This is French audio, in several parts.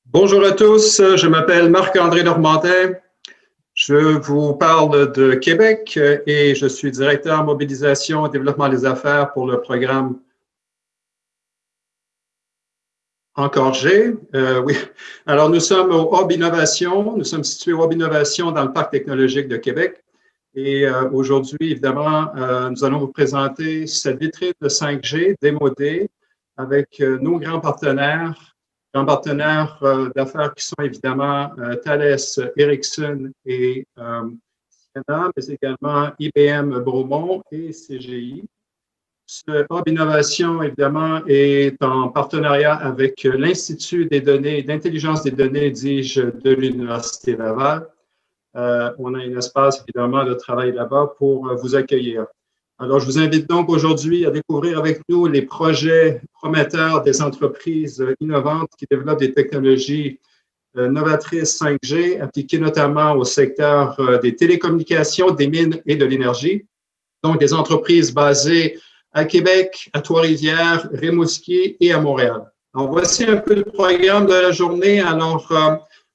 Bonjour à tous, je m'appelle Marc-André Normandin. Je vous parle de Québec et je suis directeur mobilisation et développement des affaires pour le programme Encore G. Oui. Alors, nous sommes au Hub Innovation. Nous sommes situés au Hub Innovation dans le Parc technologique de Québec. Et aujourd'hui, évidemment, nous allons vous présenter cette vitrine de 5G démodée avec nos grands partenaires d'affaires qui sont évidemment Thales, Ericsson et Ciena, mais également IBM Bromont et CGI. Ce Hub Innovation, évidemment, est en partenariat avec l'Institut des données, d'intelligence des données, dis-je, de l'Université Laval. On a un espace, évidemment, de travail là-bas pour vous accueillir. Alors, je vous invite donc aujourd'hui à découvrir avec nous les projets prometteurs des entreprises innovantes qui développent des technologies novatrices 5G, appliquées notamment au secteur des télécommunications, des mines et de l'énergie. Donc, des entreprises basées à Québec, à Trois-Rivières, Rimouski et à Montréal. Alors, voici un peu le programme de la journée. Alors,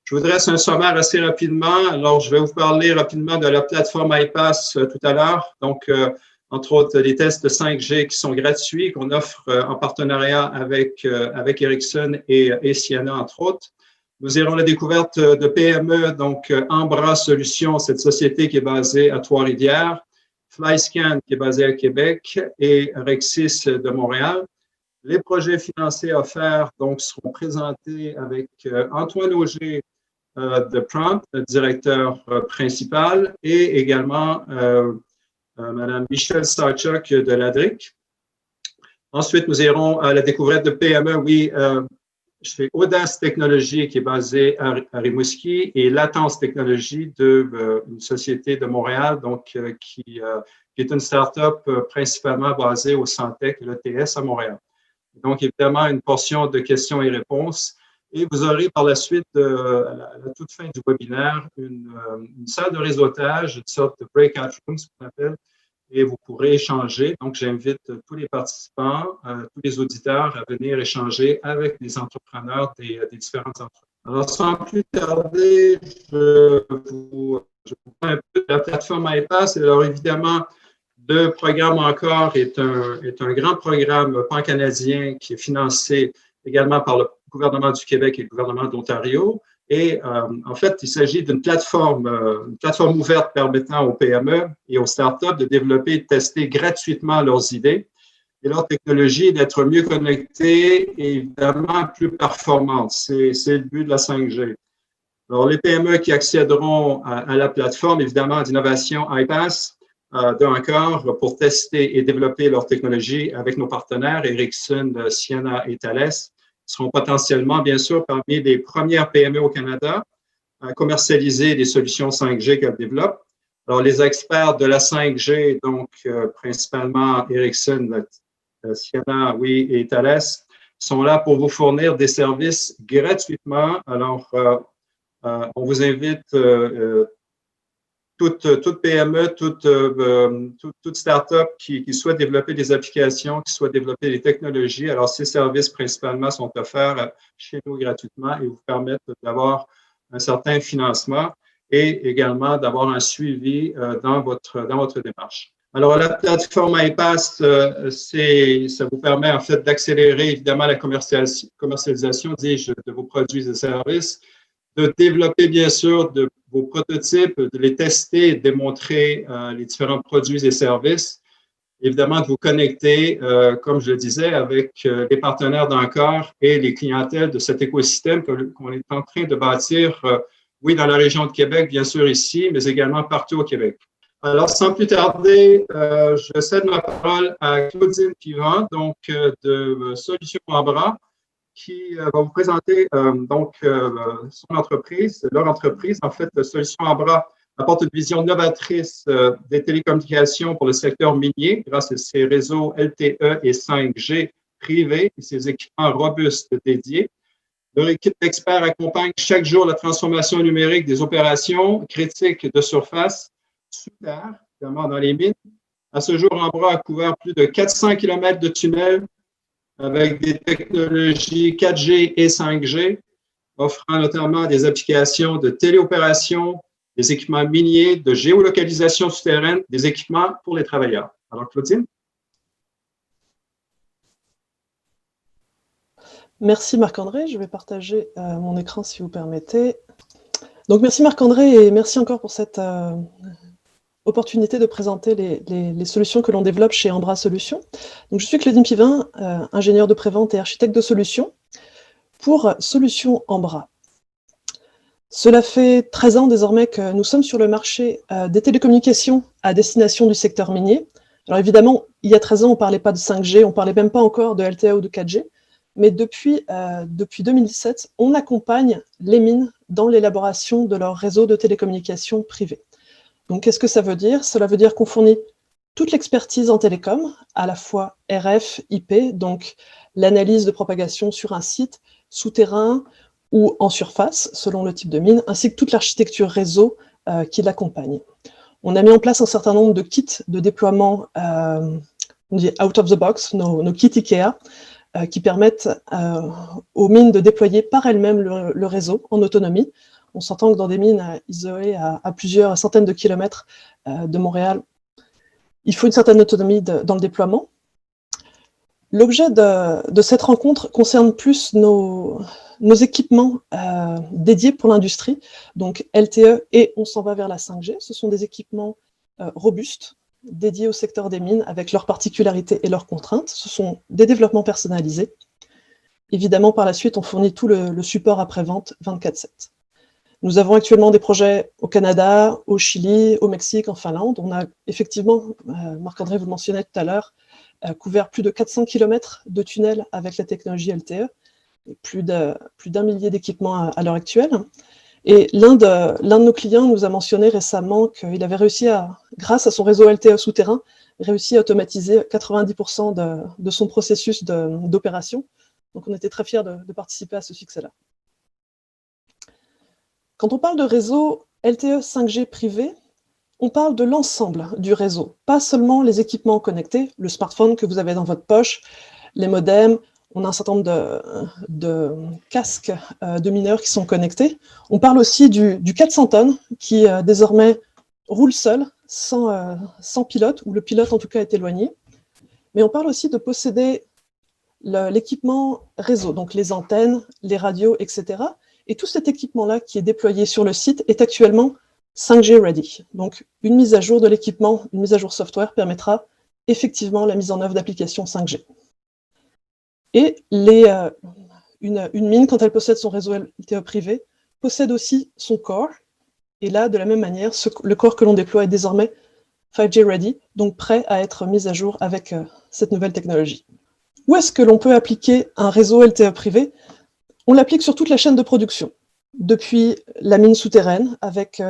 je vous dresse un sommaire assez rapidement. Alors, je vais vous parler rapidement de la plateforme iPass tout à l'heure. Donc, entre autres, les tests de 5G qui sont gratuits, qu'on offre en partenariat avec Ericsson et Ciena, entre autres. Nous irons à la découverte de PME, donc Ambra Solutions, cette société qui est basée à Trois-Rivières, FlyScan qui est basé à Québec et Rexis de Montréal. Les projets financiers offerts donc seront présentés avec Antoine Auger de Prompt, le directeur principal, et également Mme Michelle Sarchuk de l'ADRIC. Ensuite, nous irons à la découverte de PME. Oui, je fais Audace Technologies qui est basée à Rimouski et Latence Technologies une société de Montréal donc, qui est une start-up principalement basée au Centec, l'ETS à Montréal. Donc, évidemment, une portion de questions et réponses. Et vous aurez par la suite, à la toute fin du webinaire, une salle de réseautage, une sorte de breakout room, ce qu'on appelle, et vous pourrez échanger. Donc, j'invite tous les participants, tous les auditeurs à venir échanger avec les entrepreneurs des différentes entreprises. Alors, sans plus tarder, je vous parle un peu de la plateforme iPass. Alors, évidemment, le programme Encore est un grand programme pan-canadien qui est financé également par le gouvernement du Québec et le gouvernement de l'Ontario. Et en fait, il s'agit d'une plateforme ouverte permettant aux PME et aux startups de développer et de tester gratuitement leurs idées et leur technologie, d'être mieux connectées et évidemment plus performantes. C'est le but de la 5G. Alors, les PME qui accéderont à la plateforme, évidemment, d'innovation iPass, d'Encore pour tester et développer leur technologie avec nos partenaires, Ericsson, Ciena et Thales, seront potentiellement, bien sûr, parmi les premières PME au Canada à commercialiser les solutions 5G qu'elles développent. Alors, les experts de la 5G, donc principalement Ericsson, Ciena, oui, et Thales, sont là pour vous fournir des services gratuitement. Alors, on vous invite toute PME, toute start-up qui souhaite développer des applications, qui souhaite développer des technologies. Alors, ces services principalement sont offerts chez nous gratuitement et vous permettent d'avoir un certain financement et également d'avoir un suivi dans votre démarche. Alors, la plateforme iPass, ça vous permet en fait d'accélérer évidemment la commercialisation, dis-je, de vos produits et services, de développer bien sûr de vos prototypes, de les tester et de démontrer les différents produits et services. Évidemment, de vous connecter, comme je le disais, avec les partenaires d'Encore et les clientèles de cet écosystème qu'on est en train de bâtir, oui, dans la région de Québec, bien sûr ici, mais également partout au Québec. Alors, sans plus tarder, je cède ma parole à Claudine Pivant, donc de Solutions Ambra, qui va vous présenter son entreprise, leur entreprise. En fait, Solutions Ambra apporte une vision novatrice des télécommunications pour le secteur minier grâce à ses réseaux LTE et 5G privés et ses équipements robustes dédiés. Leur équipe d'experts accompagne chaque jour la transformation numérique des opérations critiques de surface sous terre, notamment dans les mines. À ce jour, Ambra a couvert plus de 400 km de tunnels avec des technologies 4G et 5G. offrant notamment des applications de téléopération, des équipements miniers, de géolocalisation souterraine, des équipements pour les travailleurs. Alors, Claudine? Merci Marc-André, je vais partager mon écran si vous permettez. Donc merci Marc-André et merci encore pour cette opportunité de présenter les solutions que l'on développe chez Ambra Solutions. Donc je suis Claudine Pivin, ingénieure de prévente et architecte de solutions pour Solutions Ambra. Cela fait 13 ans désormais que nous sommes sur le marché des télécommunications à destination du secteur minier. Alors évidemment, il y a 13 ans, on ne parlait pas de 5G, on ne parlait même pas encore de LTE ou de 4G, mais depuis 2017, on accompagne les mines dans l'élaboration de leur réseau de télécommunications privées. Donc qu'est-ce que ça veut dire? Cela veut dire qu'on fournit toute l'expertise en télécom, à la fois RF, IP, donc l'analyse de propagation sur un site, souterrain ou en surface, selon le type de mine, ainsi que toute l'architecture réseau qui l'accompagne. On a mis en place un certain nombre de kits de déploiement, on dit out of the box, nos kits IKEA, qui permettent aux mines de déployer par elles-mêmes le réseau en autonomie. On s'entend que dans des mines isolées à plusieurs centaines de kilomètres de Montréal, il faut une certaine autonomie dans le déploiement. L'objet de cette rencontre concerne plus nos équipements dédiés pour l'industrie, donc LTE et on s'en va vers la 5G. Ce sont des équipements robustes, dédiés au secteur des mines avec leurs particularités et leurs contraintes. Ce sont des développements personnalisés. Évidemment, par la suite, on fournit tout le support après-vente 24/7. Nous avons actuellement des projets au Canada, au Chili, au Mexique, en Finlande. On a effectivement, Marc-André vous le mentionnait tout à l'heure, couvert plus de 400 km de tunnels avec la technologie LTE, et plus d'un millier d'équipements à l'heure actuelle. Et l'un de nos clients nous a mentionné récemment qu'il avait réussi grâce à son réseau LTE souterrain, réussi à automatiser 90% de son processus d'opération. Donc on était très fiers de participer à ce succès-là. Quand on parle de réseau LTE 5G privé, on parle de l'ensemble du réseau, pas seulement les équipements connectés, le smartphone que vous avez dans votre poche, les modems, on a un certain nombre de casques de mineurs qui sont connectés. On parle aussi du 400 tonnes qui désormais roule seul, sans pilote, ou le pilote en tout cas est éloigné. Mais on parle aussi de posséder l'équipement réseau, donc les antennes, les radios, etc. Et tout cet équipement-là qui est déployé sur le site est actuellement 5G ready. Donc une mise à jour de l'équipement, une mise à jour software permettra effectivement la mise en œuvre d'applications 5G. Et une mine, quand elle possède son réseau LTE privé, possède aussi son core. Et là, de la même manière, le core que l'on déploie est désormais 5G ready, donc prêt à être mis à jour avec cette nouvelle technologie. Où est-ce que l'on peut appliquer un réseau LTE privé? On l'applique sur toute la chaîne de production, depuis la mine souterraine, avec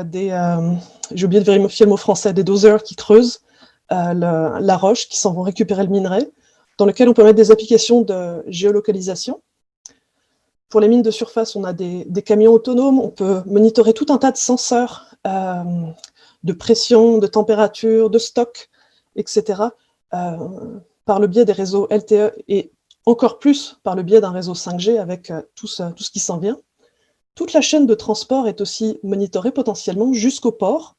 j'ai oublié de vérifier le mot français, des doseurs qui creusent la roche, qui s'en vont récupérer le minerai, dans lequel on peut mettre des applications de géolocalisation. Pour les mines de surface, on a des camions autonomes, on peut monitorer tout un tas de senseurs de pression, de température, de stock, etc., par le biais des réseaux LTE et encore plus par le biais d'un réseau 5G avec tout ce qui s'en vient. Toute la chaîne de transport est aussi monitorée potentiellement jusqu'au port.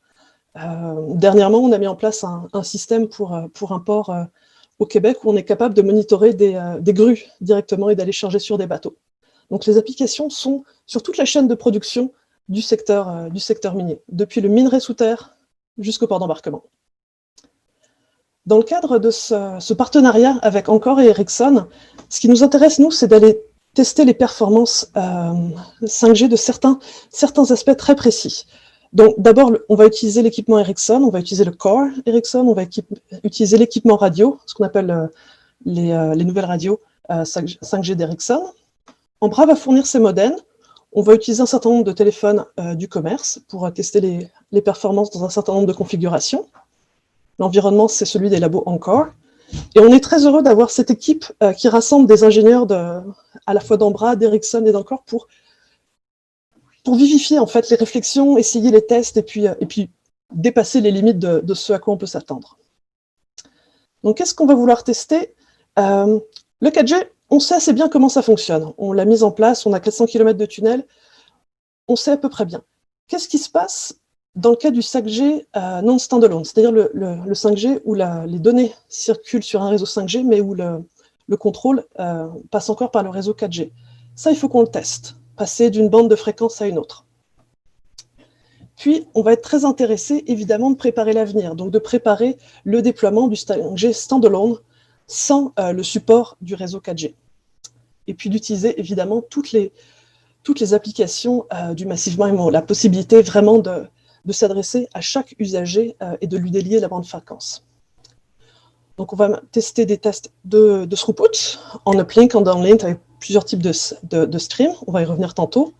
Dernièrement, on a mis en place un système pour un port au Québec où on est capable de monitorer des grues directement et d'aller charger sur des bateaux. Donc les applications sont sur toute la chaîne de production du secteur minier, depuis le minerai sous terre jusqu'au port d'embarquement. Dans le cadre de ce partenariat avec Encore et Ericsson, ce qui nous intéresse, nous, c'est d'aller tester les performances 5G de certains aspects très précis. Donc d'abord, on va utiliser l'équipement Ericsson, on va utiliser le core Ericsson, on va utiliser l'équipement radio, ce qu'on appelle les nouvelles radios 5G d'Ericsson. Ambra va fournir ses modems. On va utiliser un certain nombre de téléphones du commerce pour tester les performances dans un certain nombre de configurations. L'environnement, c'est celui des labos Encore. Et on est très heureux d'avoir cette équipe qui rassemble des ingénieurs à la fois d'Ambra, d'Ericsson et d'Encore pour vivifier en fait les réflexions, essayer les tests et puis dépasser les limites de ce à quoi on peut s'attendre. Donc qu'est-ce qu'on va vouloir tester? Le 4G, on sait assez bien comment ça fonctionne. On l'a mise en place, on a 400 km de tunnel, on sait à peu près bien. Qu'est-ce qui se passe dans le cas du 5G non standalone, c'est-à-dire le 5G où les données circulent sur un réseau 5G, mais où le contrôle passe encore par le réseau 4G. Ça, il faut qu'on le teste, passer d'une bande de fréquence à une autre. Puis, on va être très intéressé, évidemment, de préparer l'avenir, donc de préparer le déploiement du 5G standalone sans le support du réseau 4G. Et puis d'utiliser, évidemment, toutes les applications du Massive MIMO, la possibilité vraiment de s'adresser à chaque usager et de lui délier la bande fréquence. Donc, on va tester des tests de throughput en uplink, en downlink, avec plusieurs types de streams. On va y revenir tantôt.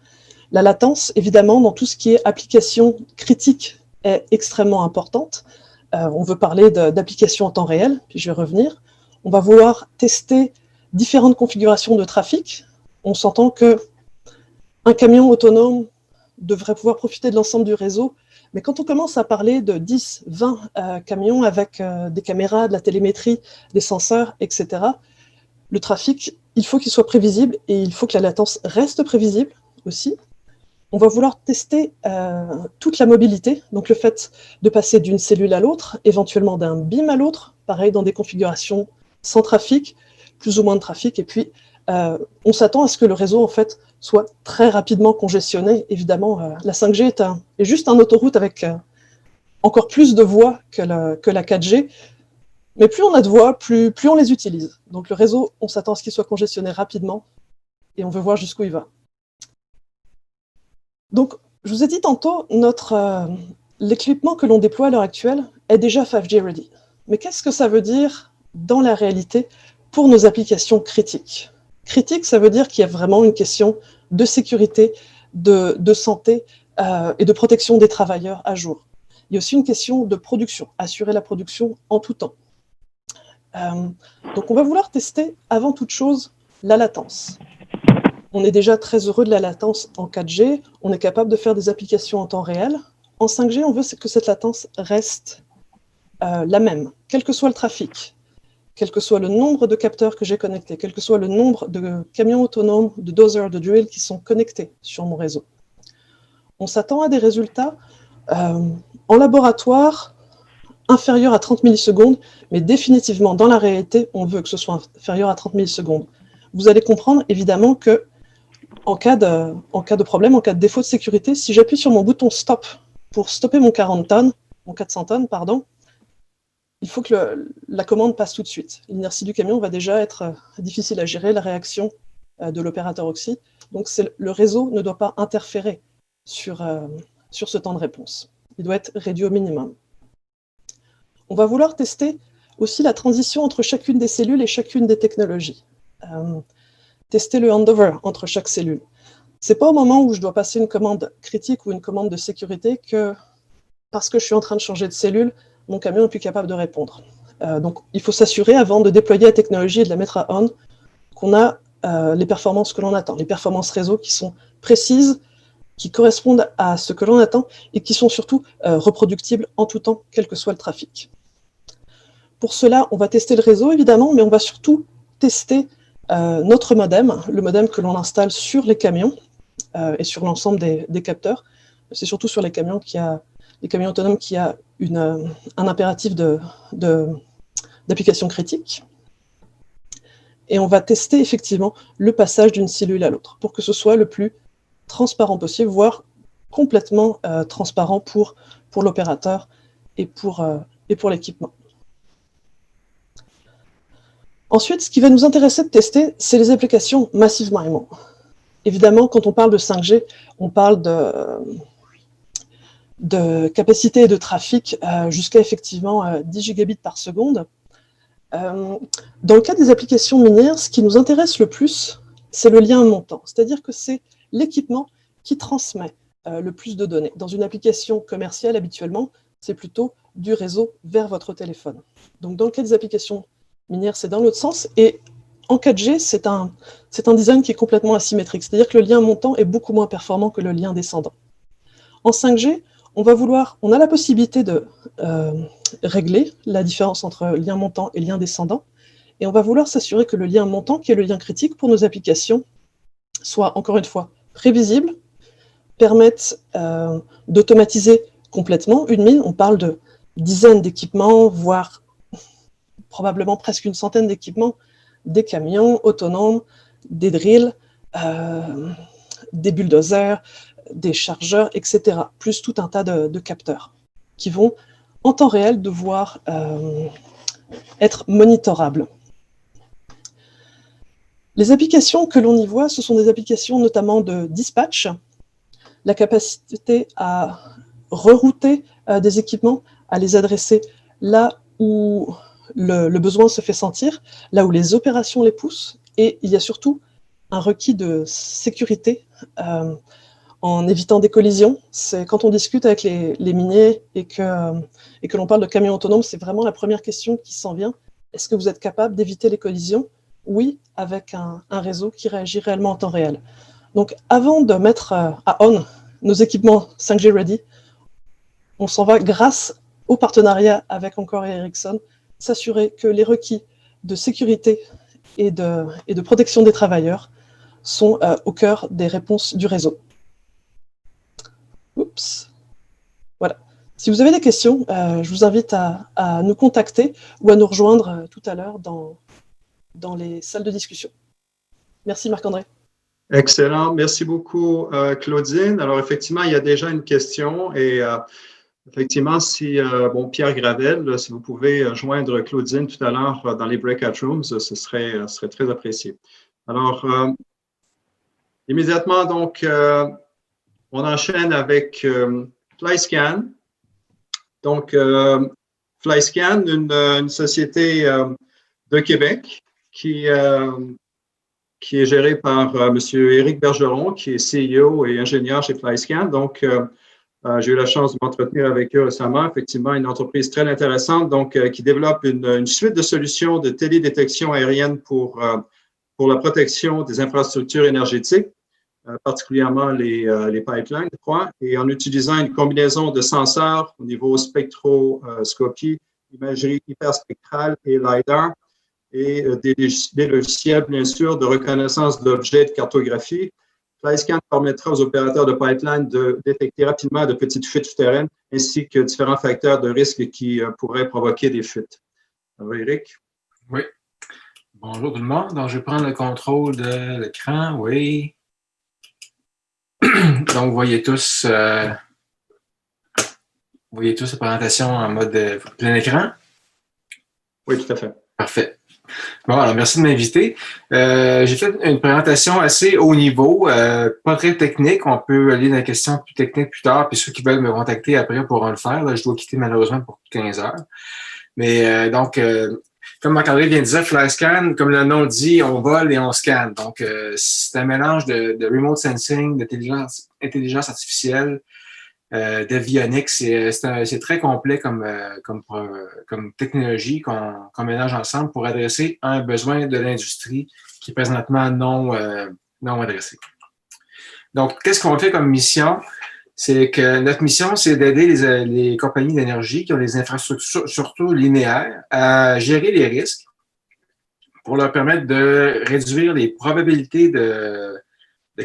La latence, évidemment, dans tout ce qui est application critique, est extrêmement importante. On veut parler d'applications en temps réel, puis je vais revenir. On va vouloir tester différentes configurations de trafic. On s'entend qu'un camion autonome devrait pouvoir profiter de l'ensemble du réseau, mais quand on commence à parler de 10, 20 camions avec des caméras, de la télémétrie, des senseurs, etc., le trafic, il faut qu'il soit prévisible et il faut que la latence reste prévisible aussi. On va vouloir tester toute la mobilité, donc le fait de passer d'une cellule à l'autre, éventuellement d'un BIM à l'autre, pareil dans des configurations sans trafic, plus ou moins de trafic, et puis on s'attend à ce que le réseau en fait soit très rapidement congestionné. Évidemment, la 5G est juste un autoroute avec encore plus de voies que la 4G, mais plus on a de voies, plus on les utilise. Donc le réseau, on s'attend à ce qu'il soit congestionné rapidement, et on veut voir jusqu'où il va. Donc, je vous ai dit tantôt, l'équipement que l'on déploie à l'heure actuelle est déjà 5G ready. Mais qu'est-ce que ça veut dire dans la réalité pour nos applications critiques? Critique, ça veut dire qu'il y a vraiment une question de sécurité, de santé et de protection des travailleurs à jour. Il y a aussi une question de production, assurer la production en tout temps. Donc, on va vouloir tester, avant toute chose, la latence. On est déjà très heureux de la latence en 4G, on est capable de faire des applications en temps réel. En 5G, on veut que cette latence reste la même, quel que soit le trafic, quel que soit le nombre de capteurs que j'ai connectés, quel que soit le nombre de camions autonomes, de dozers, de drills qui sont connectés sur mon réseau. On s'attend à des résultats en laboratoire inférieurs à 30 millisecondes, mais définitivement, dans la réalité, on veut que ce soit inférieur à 30 millisecondes. Vous allez comprendre, évidemment, que en cas de problème, en cas de défaut de sécurité, si j'appuie sur mon bouton stop pour stopper mon 400 tonnes, pardon, il faut que la commande passe tout de suite. L'inertie du camion va déjà être difficile à gérer, la réaction de l'opérateur aussi. Donc le réseau ne doit pas interférer sur ce temps de réponse. Il doit être réduit au minimum. On va vouloir tester aussi la transition entre chacune des cellules et chacune des technologies. Tester le handover entre chaque cellule. Ce n'est pas au moment où je dois passer une commande critique ou une commande de sécurité que, parce que je suis en train de changer de cellule, mon camion est plus capable de répondre. Donc, il faut s'assurer, avant de déployer la technologie et de la mettre à on, qu'on a les performances que l'on attend, les performances réseau qui sont précises, qui correspondent à ce que l'on attend et qui sont surtout reproductibles en tout temps, quel que soit le trafic. Pour cela, on va tester le réseau, évidemment, mais on va surtout tester notre modem, le modem que l'on installe sur les camions et sur l'ensemble des capteurs. C'est surtout sur les camions autonomes qui a un impératif d'application critique. Et on va tester effectivement le passage d'une cellule à l'autre pour que ce soit le plus transparent possible, voire complètement transparent pour l'opérateur et pour l'équipement. Ensuite, ce qui va nous intéresser de tester, c'est les applications Massive MIMO. Évidemment, quand on parle de 5G, on parle de capacité de trafic jusqu'à effectivement 10 gigabits par seconde. Dans le cas des applications minières, ce qui nous intéresse le plus, c'est le lien montant. C'est-à-dire que c'est l'équipement qui transmet le plus de données. Dans une application commerciale, habituellement, c'est plutôt du réseau vers votre téléphone. Donc, dans le cas des applications minières, c'est dans l'autre sens. Et en 4G, c'est un design qui est complètement asymétrique. C'est-à-dire que le lien montant est beaucoup moins performant que le lien descendant. En 5G, on a la possibilité de régler la différence entre lien montant et lien descendant. Et on va vouloir s'assurer que le lien montant, qui est le lien critique pour nos applications, soit, encore une fois, prévisible, permette d'automatiser complètement une mine. On parle de dizaines d'équipements, voire probablement presque une centaine d'équipements, des camions autonomes, des drills, des bulldozers, des chargeurs, etc. Plus tout un tas de capteurs qui vont, en temps réel, devoir être monitorables. Les applications que l'on y voit, ce sont des applications notamment de dispatch, la capacité à rerouter des équipements, à les adresser là où le besoin se fait sentir, là où les opérations les poussent, et il y a surtout un requis de sécurité en évitant des collisions. C'est quand on discute avec les miniers et que l'on parle de camions autonomes, c'est vraiment la première question qui s'en vient. Est-ce que vous êtes capable d'éviter les collisions? Oui, avec un réseau qui réagit réellement en temps réel. Donc, avant de mettre à on nos équipements 5G ready, on s'en va grâce au partenariat avec Encore et Ericsson, s'assurer que les requis de sécurité et de protection des travailleurs sont au cœur des réponses du réseau. Oups. Voilà. Si vous avez des questions, je vous invite à nous contacter ou à nous rejoindre tout à l'heure dans les salles de discussion. Merci Marc-André. Excellent. Merci beaucoup, Claudine. Alors, effectivement, il y a déjà une question et effectivement, si Pierre Gravel, si vous pouvez joindre Claudine tout à l'heure dans les breakout rooms, ce serait très apprécié. Alors, immédiatement, donc, on enchaîne avec FlyScan. Donc, FlyScan, une société de Québec qui est gérée par M. Éric Bergeron, qui est CEO et ingénieur chez FlyScan. Donc, j'ai eu la chance de m'entretenir avec eux récemment. Effectivement, une entreprise très intéressante, donc, qui développe une suite de solutions de télédétection aérienne pour la protection des infrastructures énergétiques, particulièrement les pipelines, je crois, et en utilisant une combinaison de senseurs au niveau spectroscopie, imagerie hyperspectrale et LiDAR, et des logiciels, bien sûr, de reconnaissance d'objets, de cartographie. FlyScan permettra aux opérateurs de pipeline de détecter rapidement de petites fuites souterraines ainsi que différents facteurs de risque qui pourraient provoquer des fuites. Alors, Éric? Oui. Bonjour tout le monde. Donc, je vais prendre le contrôle de l'écran. Oui. Donc, vous voyez tous la présentation en mode plein écran? Oui, tout à fait. Parfait. Bon, alors merci de m'inviter. J'ai fait une présentation assez haut niveau, pas très technique. On peut aller dans les questions plus techniques plus tard, puis ceux qui veulent me contacter après pourront le faire. Là, je dois quitter malheureusement pour 15 heures. Mais donc, comme Marc-André vient de dire, FlyScan, comme le nom le dit, on vole et on scanne. Donc, c'est un mélange de remote sensing, d'intelligence artificielle, d'avionics. C'est très complet comme technologie qu'on mélange ensemble pour adresser un besoin de l'industrie qui est présentement non adressé. Donc, qu'est-ce qu'on fait comme mission? C'est que notre mission, c'est d'aider les compagnies d'énergie qui ont des infrastructures surtout linéaires à gérer les risques pour leur permettre de réduire les probabilités de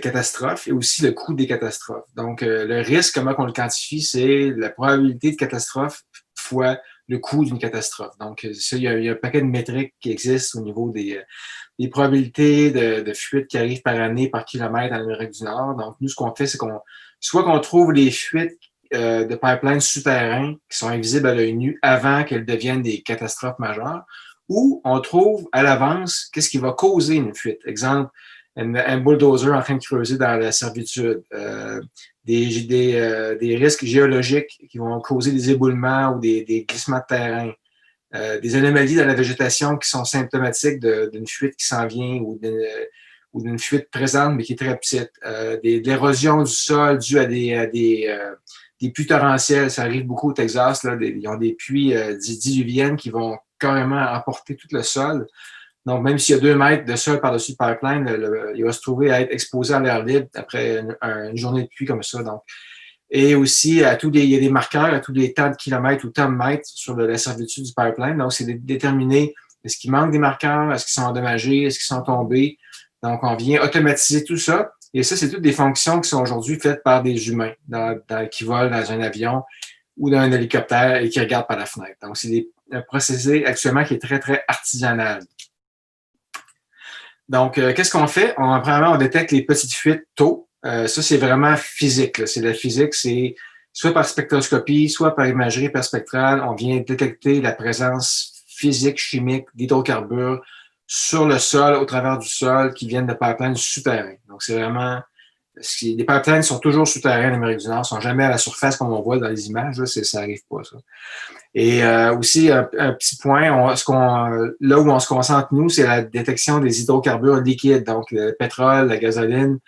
catastrophes et aussi le coût des catastrophes. Donc, le risque, comment on le quantifie, c'est la probabilité de catastrophe fois le coût d'une catastrophe. Donc, ça, il y a un paquet de métriques qui existent au niveau des probabilités de fuites qui arrivent par année, par kilomètre en Amérique du Nord. Donc, nous, ce qu'on fait, c'est qu'on trouve les fuites de pipelines souterrains qui sont invisibles à l'œil nu avant qu'elles deviennent des catastrophes majeures, ou on trouve à l'avance qu'est-ce qui va causer une fuite. Exemple, un bulldozer en train de creuser dans la servitude, des risques géologiques qui vont causer des éboulements ou des glissements de terrain, des anomalies dans la végétation qui sont symptomatiques d'une fuite qui s'en vient ou d'une fuite présente mais qui est très petite, de l'érosion du sol due à des pluies torrentielles. Ça arrive beaucoup au Texas. Là, ils ont des pluies diluviennes qui vont carrément emporter tout le sol. Donc, même s'il y a 2 mètres de sol par-dessus le pipeline, il va se trouver à être exposé à l'air libre après une journée de pluie comme ça. Donc, et aussi, il y a des marqueurs à tous les temps de kilomètres ou temps de mètres sur la servitude du pipeline. Donc, c'est de déterminer Est-ce qu'il manque des marqueurs? Est-ce qu'ils sont endommagés? Est-ce qu'ils sont tombés? Donc, on vient automatiser tout ça. Et ça, c'est toutes des fonctions qui sont aujourd'hui faites par des humains qui volent dans un avion ou dans un hélicoptère et qui regardent par la fenêtre. Donc, c'est un procédé actuellement qui est très, très artisanal. Donc, qu'est-ce qu'on fait? Premièrement, on détecte les petites fuites tôt. Ça, c'est vraiment physique. C'est la physique, c'est soit par spectroscopie, soit par imagerie hyperspectrale. On vient détecter la présence physique, chimique d'hydrocarbures sur le sol, au travers du sol, qui viennent de pipelines souterrains. Donc, c'est vraiment... Les pipelines sont toujours souterrains en Amérique du Nord, ne sont jamais à la surface comme on voit dans les images. Là, ça n'arrive pas, ça. Et aussi, un petit point, là où on se concentre, nous, c'est la détection des hydrocarbures liquides, donc le pétrole, la gasoline,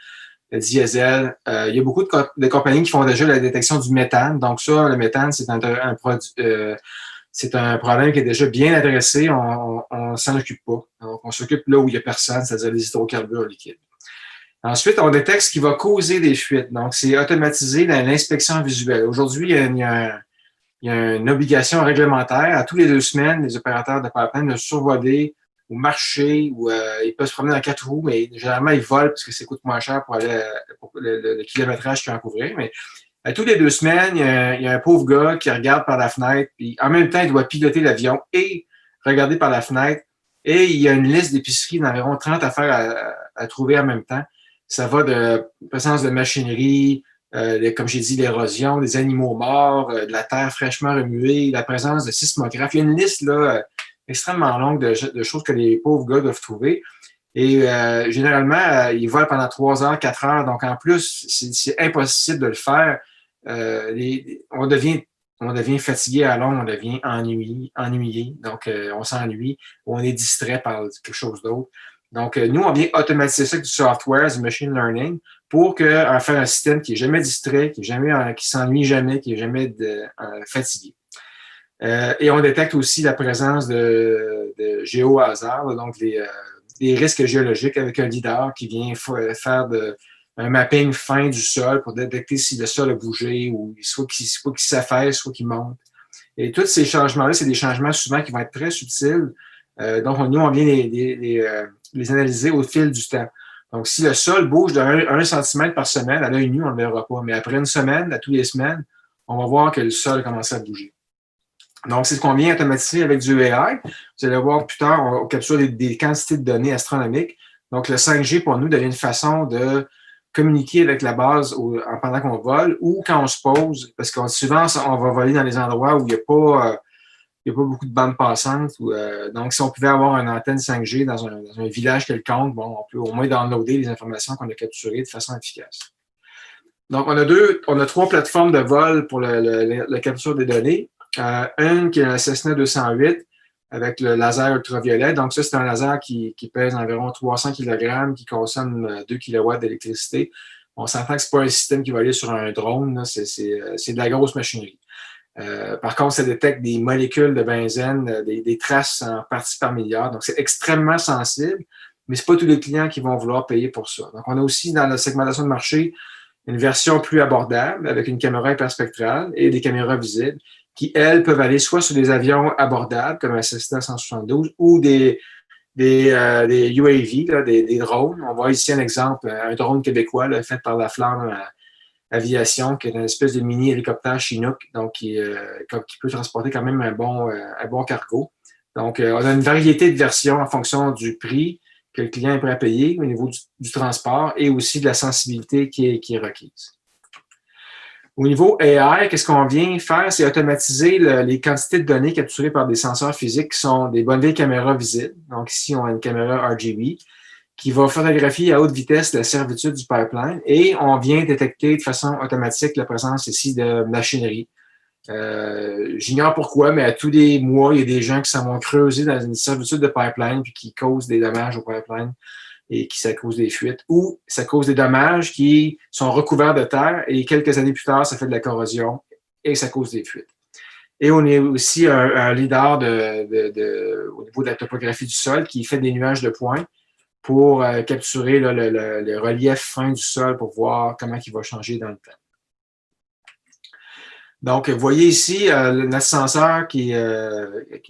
le diesel. Il y a beaucoup de compagnies qui font déjà la détection du méthane. Donc ça, le méthane, c'est un produit... c'est un problème qui est déjà bien adressé, on s'en occupe pas. Donc, on s'occupe là où il n'y a personne, c'est-à-dire les hydrocarbures liquides. Ensuite, on détecte ce qui va causer des fuites. Donc, c'est automatisé dans l'inspection visuelle. Aujourd'hui, il y a une obligation réglementaire. À tous les 2 semaines, les opérateurs de pipeline de survoler ou marcher, ou ils peuvent se promener dans 4 roues, mais généralement, ils volent parce que ça coûte moins cher pour aller pour le kilométrage qu'ils ont à couvrir. Mais à tous les 2 semaines, il y a un pauvre gars qui regarde par la fenêtre, puis en même temps, il doit piloter l'avion et regarder par la fenêtre. Et il y a une liste d'épiceries d'environ 30 affaires à trouver en même temps. Ça va de présence de machinerie, comme j'ai dit, l'érosion, des animaux morts, de la terre fraîchement remuée, la présence de sismographes. Il y a une liste là, extrêmement longue de choses que les pauvres gars doivent trouver. Et généralement, ils volent pendant 3 heures, 4 heures. Donc, en plus, c'est impossible de le faire. On devient fatigué à long, on devient ennuyé. Donc, on s'ennuie ou on est distrait par quelque chose d'autre. Donc, nous, on vient automatiser ça avec du software, du machine learning, pour faire un système qui n'est jamais distrait, qui s'ennuie jamais, qui n'est jamais fatigué. Et on détecte aussi la présence de géohazards, donc des risques géologiques avec un lidar qui vient faire un mapping fin du sol pour détecter si le sol a bougé ou soit qu'il s'affaisse, soit qu'il monte. Et tous ces changements-là, c'est des changements souvent qui vont être très subtils. Donc, nous, on vient les analyser au fil du temps. Donc, si le sol bouge de 1 cm par semaine, à l'œil nu, on ne le verra pas. Mais après une semaine, à tous les semaines, on va voir que le sol a commencé à bouger. Donc, c'est ce qu'on vient automatiser avec du AI. Vous allez voir plus tard, on capture des quantités de données astronomiques. Donc, le 5G, pour nous, devient une façon de communiquer avec la base pendant qu'on vole ou quand on se pose, parce que souvent, on va voler dans les endroits où il n'y a pas beaucoup de bandes passantes. Donc, si on pouvait avoir une antenne 5G dans un village quelconque, bon, on peut au moins downloader les informations qu'on a capturées de façon efficace. Donc, on a 3 plateformes de vol pour la capture des données. Une qui est la Cessna 208 avec le laser ultraviolet. Donc, ça, c'est un laser qui pèse environ 300 kg, qui consomme 2 kW d'électricité. On s'entend que ce n'est pas un système qui va aller sur un drone, c'est de la grosse machinerie. Par contre, ça détecte des molécules de benzène, des traces en parties par milliard. Donc, c'est extrêmement sensible, mais ce n'est pas tous les clients qui vont vouloir payer pour ça. Donc, on a aussi dans la segmentation de marché une version plus abordable avec une caméra hyperspectrale et des caméras visibles qui, elles, peuvent aller soit sur des avions abordables comme un Cessna 172 ou des UAV, là, des drones. On voit ici un exemple, un drone québécois là, fait par la Flamme Aviation, qui est une espèce de mini-hélicoptère Chinook, donc qui peut transporter quand même un bon cargo. Donc, on a une variété de versions en fonction du prix que le client est prêt à payer au niveau du transport et aussi de la sensibilité qui est requise. Au niveau AI, qu'est-ce qu'on vient faire? C'est automatiser les quantités de données capturées par des senseurs physiques qui sont des bonnes vieilles caméras visibles. Donc ici, on a une caméra RGB qui va photographier à haute vitesse la servitude du pipeline et on vient détecter de façon automatique la présence ici de machinerie. J'ignore pourquoi, mais à tous les mois, il y a des gens qui s'en vont creuser dans une servitude de pipeline puis qui causent des dommages au pipeline et ça cause des fuites, ou ça cause des dommages qui sont recouverts de terre et quelques années plus tard, ça fait de la corrosion et ça cause des fuites. Et on est aussi un lidar au niveau de la topographie du sol qui fait des nuages de points pour capturer là, le relief fin du sol pour voir comment il va changer dans le temps. Donc, vous voyez ici notre senseur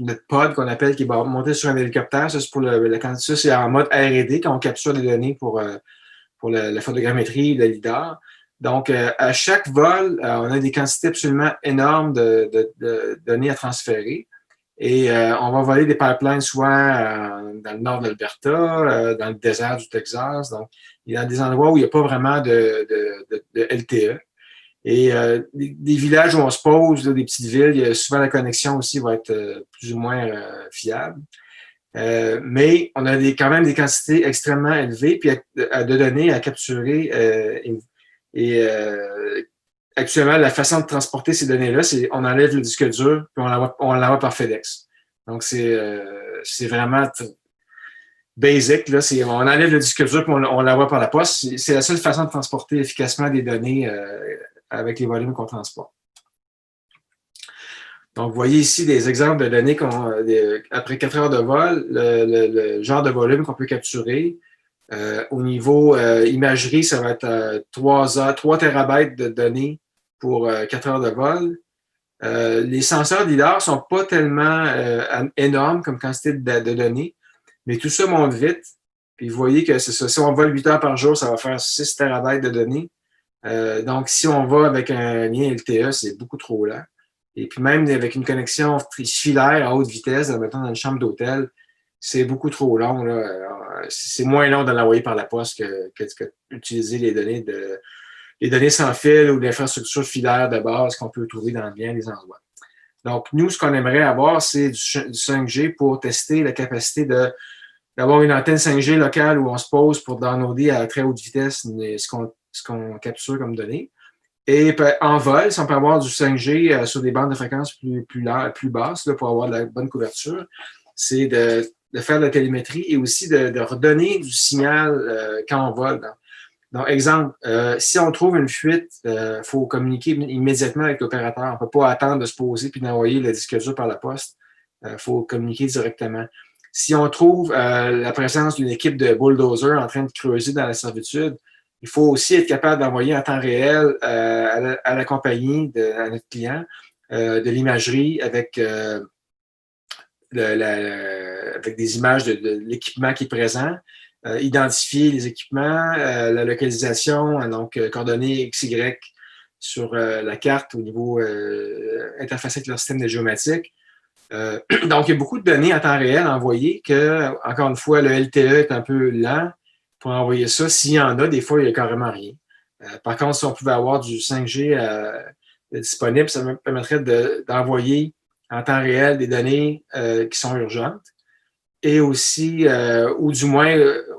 notre pod qu'on appelle, qui va monter sur un hélicoptère. Ça, c'est pour ça, c'est en mode R&D quand on capture des données pour la photogrammétrie, le lidar. Donc, à chaque vol, on a des quantités absolument énormes de données à transférer. Et on va voler des pipelines soit dans le nord de l'Alberta, dans le désert du Texas. Donc, il y a des endroits où il n'y a pas vraiment de LTE. Et des villages où on se pose, là, des petites villes, souvent la connexion aussi va être plus ou moins fiable. Mais on a quand même des quantités extrêmement élevées puis de données à capturer. Actuellement, la façon de transporter ces données-là, c'est on enlève le disque dur puis on l'envoie par FedEx. Donc, c'est vraiment basic. Là, on enlève le disque dur puis on l'envoie par la poste. C'est la seule façon de transporter efficacement des données avec les volumes qu'on transporte. Donc, vous voyez ici des exemples de données après 4 heures de vol, le genre de volume qu'on peut capturer. Au niveau imagerie, ça va être 3 terabytes de données pour 4 heures de vol. Les senseurs lidar ne sont pas tellement énormes comme quantité de données, mais tout ça monte vite. Puis vous voyez que c'est ça. Si on vole 8 heures par jour, ça va faire 6 terabytes de données. Donc, si on va avec un lien LTE, c'est beaucoup trop lent. Et puis même avec une connexion filaire à haute vitesse, mettons dans une chambre d'hôtel, c'est beaucoup trop long. C'est moins long de l'envoyer par la poste que d'utiliser les données sans fil ou l'infrastructure filaire de base qu'on peut trouver dans bien des endroits. Donc, nous, ce qu'on aimerait avoir, c'est du 5G pour tester la capacité d'avoir une antenne 5G locale où on se pose pour downloader à très haute vitesse ce qu'on capture comme données. Et en vol, si on peut avoir du 5G sur des bandes de fréquences plus basses là, pour avoir de la bonne couverture, c'est de faire de la télémétrie et aussi de redonner du signal quand on vole. Donc, exemple, si on trouve une fuite, il faut communiquer immédiatement avec l'opérateur. On ne peut pas attendre de se poser puis d'envoyer le disque dur par la poste. Il faut communiquer directement. Si on trouve la présence d'une équipe de bulldozers en train de creuser dans la servitude, il faut aussi être capable d'envoyer en temps réel à la compagnie, à notre client, de l'imagerie avec des images de l'équipement qui est présent, identifier les équipements, la localisation, donc coordonnées XY sur la carte au niveau interfacé avec leur système de géomatique. Donc, il y a beaucoup de données en temps réel envoyées que, encore une fois, le LTE est un peu lent pour envoyer ça. S'il y en a, des fois, il n'y a carrément rien. Par contre, si on pouvait avoir du 5G disponible, ça me permettrait d'envoyer en temps réel des données qui sont urgentes et aussi, ou du moins,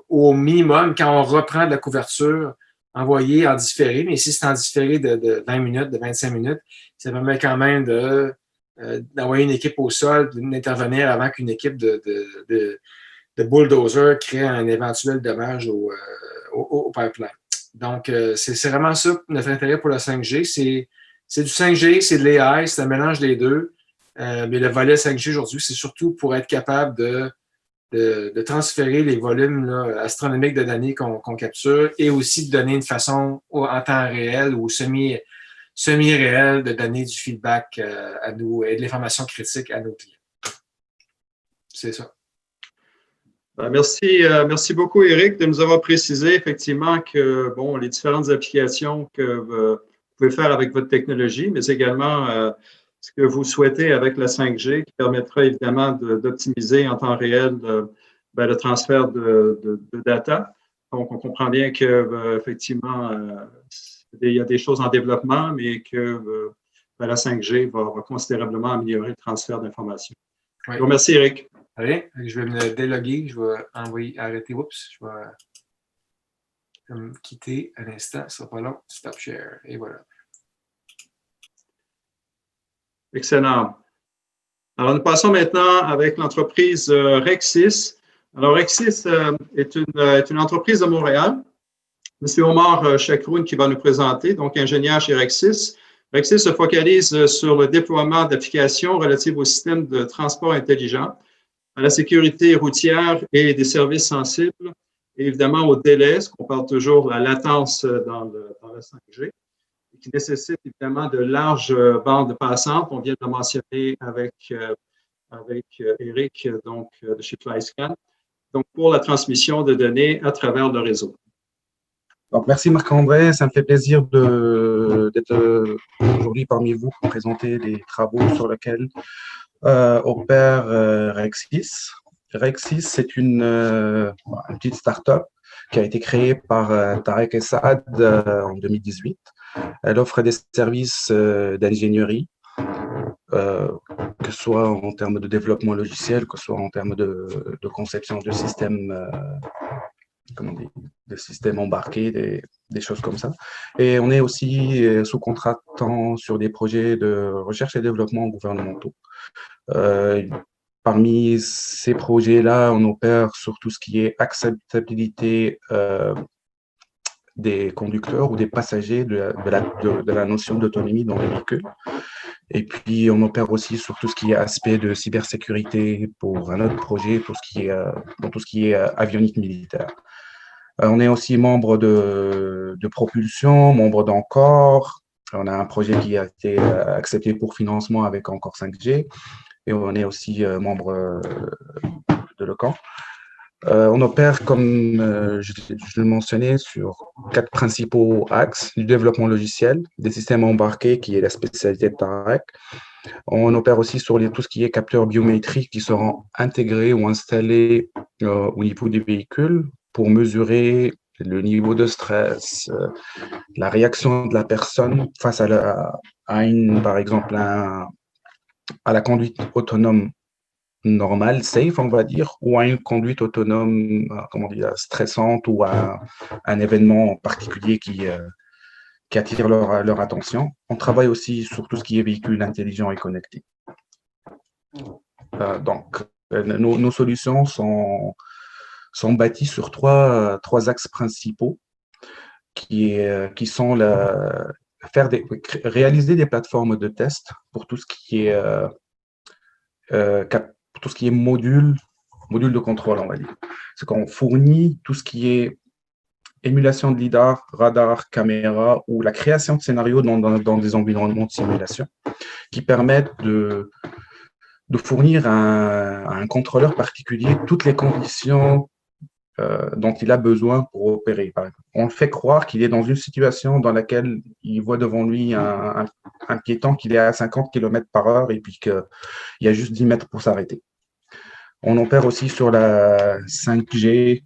au minimum, quand on reprend de la couverture, envoyer en différé. Mais si c'est en différé de 20 minutes, de 25 minutes, ça permet quand même d'envoyer une équipe au sol, d'intervenir avant qu'une équipe de bulldozer crée un éventuel dommage au pipeline. Donc, c'est vraiment ça notre intérêt pour le 5G. C'est du 5G, c'est de l'AI, c'est un mélange des deux. Mais le volet 5G aujourd'hui, c'est surtout pour être capable de transférer les volumes là, astronomiques de données qu'on capture et aussi de donner une façon en temps réel ou semi-réel de donner du feedback à nous et de l'information critique à nos clients. C'est ça. Merci beaucoup, Éric, de nous avoir précisé effectivement que les différentes applications que vous pouvez faire avec votre technologie, mais également ce que vous souhaitez avec la 5G qui permettra évidemment d'optimiser en temps réel le transfert de data. Donc, on comprend bien que effectivement, il y a des choses en développement, mais que la 5G va considérablement améliorer le transfert d'informations. Oui. Je vous remercie, Éric. Allez, je vais me déloguer, je vais arrêter, je vais me quitter à l'instant, ce sera pas long, stop share, et voilà. Excellent. Alors, nous passons maintenant avec l'entreprise Rexis. Alors, Rexis est une entreprise de Montréal. M. Omar Chakroun qui va nous présenter, donc ingénieur chez Rexis. Rexis se focalise sur le déploiement d'applications relatives au système de transport intelligent, à la sécurité routière et des services sensibles, et évidemment au délai, ce qu'on parle toujours de la latence dans la 5G, qui nécessitent évidemment de larges bandes passantes. On vient de le mentionner avec Eric, donc de chez FlyScan, donc pour la transmission de données à travers le réseau. Donc, merci Marc-André, ça me fait plaisir d'être aujourd'hui parmi vous pour présenter les travaux sur lesquels opère Rexis. Rexis, c'est une petite start-up qui a été créée par Tarek Essad en 2018. Elle offre des services d'ingénierie, que ce soit en termes de développement logiciel, que ce soit en termes de conception de systèmes des systèmes embarqués, des choses comme ça. Et on est aussi sous-contractant sur des projets de recherche et développement gouvernementaux. Parmi ces projets-là, on opère sur tout ce qui est acceptabilité des conducteurs ou des passagers de la notion d'autonomie dans les véhicules. Et puis, on opère aussi sur tout ce qui est aspect de cybersécurité pour un autre projet, dans tout ce qui est avionique militaire. On est aussi membre de Propulsion, membre d'Encore. On a un projet qui a été accepté pour financement avec Encore 5G. Et on est aussi membre de l'OCAN. On opère, comme je le mentionnais, sur 4 principaux axes du développement logiciel, des systèmes embarqués, qui est la spécialité de Tarek. On opère aussi sur tout ce qui est capteurs biométriques qui seront intégrés ou installés au niveau des véhicules pour mesurer le niveau de stress, la réaction de la personne face par exemple, à la conduite autonome normale, safe, on va dire, ou à une conduite autonome, stressante, ou à un événement particulier qui attire leur attention. On travaille aussi sur tout ce qui est véhicules intelligents et connectés. Nos solutions sont bâties sur trois axes principaux qui sont réaliser des plateformes de test pour tout ce qui est module de contrôle, on va dire. C'est qu'on fournit tout ce qui est émulation de lidar, radar, caméra ou la création de scénarios dans des environnements de simulation qui permettent de fournir à un contrôleur particulier toutes les conditions dont il a besoin pour opérer. On le fait croire qu'il est dans une situation dans laquelle il voit devant lui un piéton qu'il est à 50 km/h et puis qu'il y a juste 10 mètres pour s'arrêter. On opère aussi sur la 5G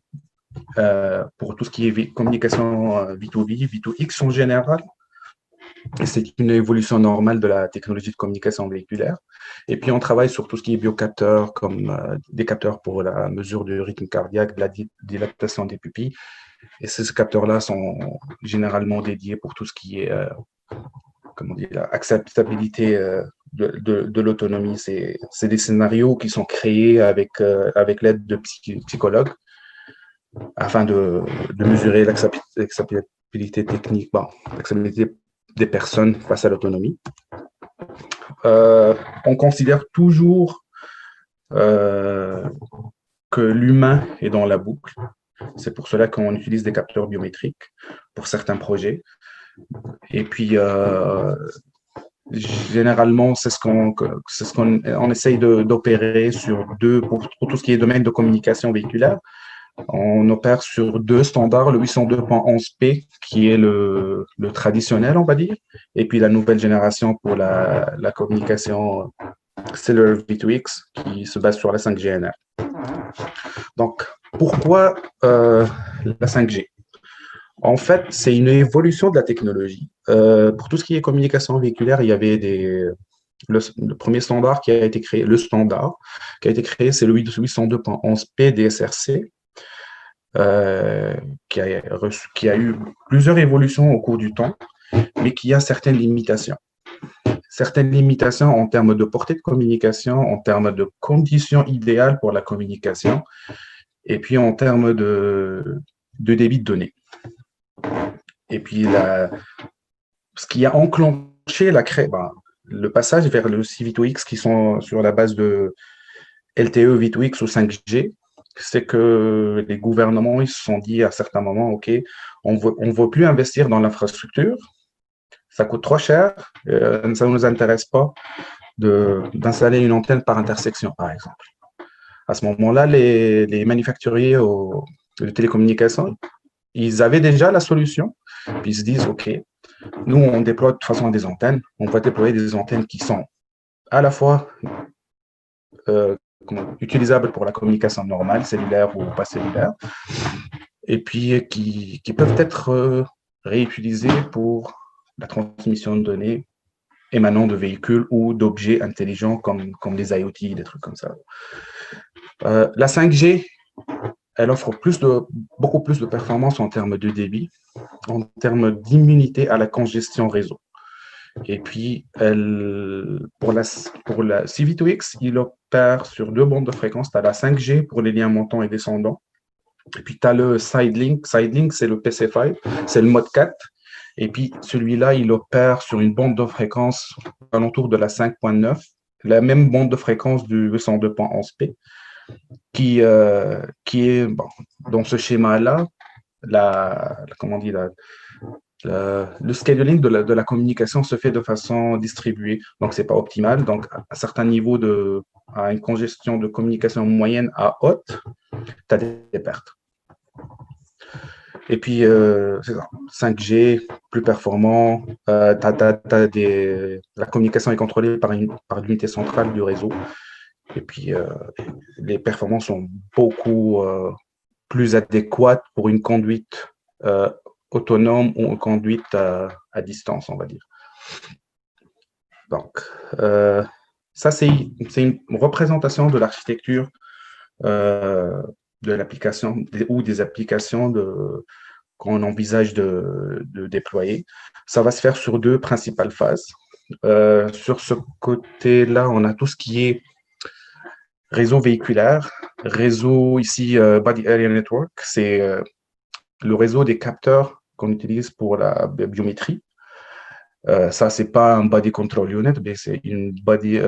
pour tout ce qui est communication V2V, V2X en général. Et c'est une évolution normale de la technologie de communication véhiculaire. Et puis, on travaille sur tout ce qui est biocapteurs, comme des capteurs pour la mesure du rythme cardiaque, de la dilatation des pupilles. Et ces capteurs-là sont généralement dédiés pour tout ce qui est acceptabilité de l'autonomie. C'est des scénarios qui sont créés avec l'aide de psychologues afin de mesurer l'acceptabilité technique, l'acceptabilité des personnes face à l'autonomie. On considère toujours que l'humain est dans la boucle. C'est pour cela qu'on utilise des capteurs biométriques pour certains projets. Et puis, généralement, c'est ce qu'on essaye d'opérer pour tout ce qui est domaine de communication véhiculaire. On opère sur 2 standards, le 802.11p, qui est le traditionnel, on va dire, et puis la nouvelle génération pour la communication Cellular V2X, qui se base sur la 5G NR. Donc, pourquoi la 5G? En fait, c'est une évolution de la technologie. Pour tout ce qui est communication véhiculaire, il y avait le premier standard qui a été créé, c'est le 802.11p DSRC, qui a eu plusieurs évolutions au cours du temps, mais qui a certaines limitations. Certaines limitations en termes de portée de communication, en termes de conditions idéales pour la communication, et puis en termes de débit de données. Et puis, ce qui a enclenché le passage vers le C-V2X qui sont sur la base de LTE V2X ou 5G, c'est que les gouvernements ils se sont dit à certains moments, OK, on ne veut plus investir dans l'infrastructure, ça coûte trop cher, ça ne nous intéresse pas d'installer une antenne par intersection, par exemple. À ce moment-là, les manufacturiers de télécommunications, ils avaient déjà la solution, puis ils se disent, OK, nous, on déploie de toute façon des antennes, on va déployer des antennes qui sont à la fois utilisables pour la communication normale, cellulaire ou pas cellulaire, et puis qui peuvent être réutilisées pour la transmission de données émanant de véhicules ou d'objets intelligents comme des IoT, des trucs comme ça. La 5G, elle offre beaucoup plus de performance en termes de débit, en termes d'immunité à la congestion réseau. Et puis, pour la CV2X, il opère sur 2 bandes de fréquence. Tu as la 5G pour les liens montants et descendants. Et puis, tu as le Sidelink. Sidelink, c'est le PC5, c'est le mode 4. Et puis, celui-là, il opère sur une bande de fréquence alentour de la 5.9, la même bande de fréquence du 802.11p, qui est, bon, dans ce schéma-là, le scheduling de la communication se fait de façon distribuée, donc ce n'est pas optimal. Donc, à certains niveaux à une congestion de communication moyenne à haute, tu as des pertes. Et puis, c'est ça, 5G, plus performant, la communication est contrôlée par l'unité centrale du réseau. Et puis, les performances sont beaucoup plus adéquates pour une conduite autonome ou une conduite à distance, on va dire. Donc, ça, c'est une représentation de l'architecture de l'application ou des applications qu'on envisage de déployer. Ça va se faire sur 2 principales phases. Sur ce côté-là, on a tout ce qui est réseau véhiculaire, réseau ici Body Area Network, c'est le réseau des capteurs qu'on utilise pour la biométrie. Ça, c'est pas un Body Control Unit, mais c'est une Body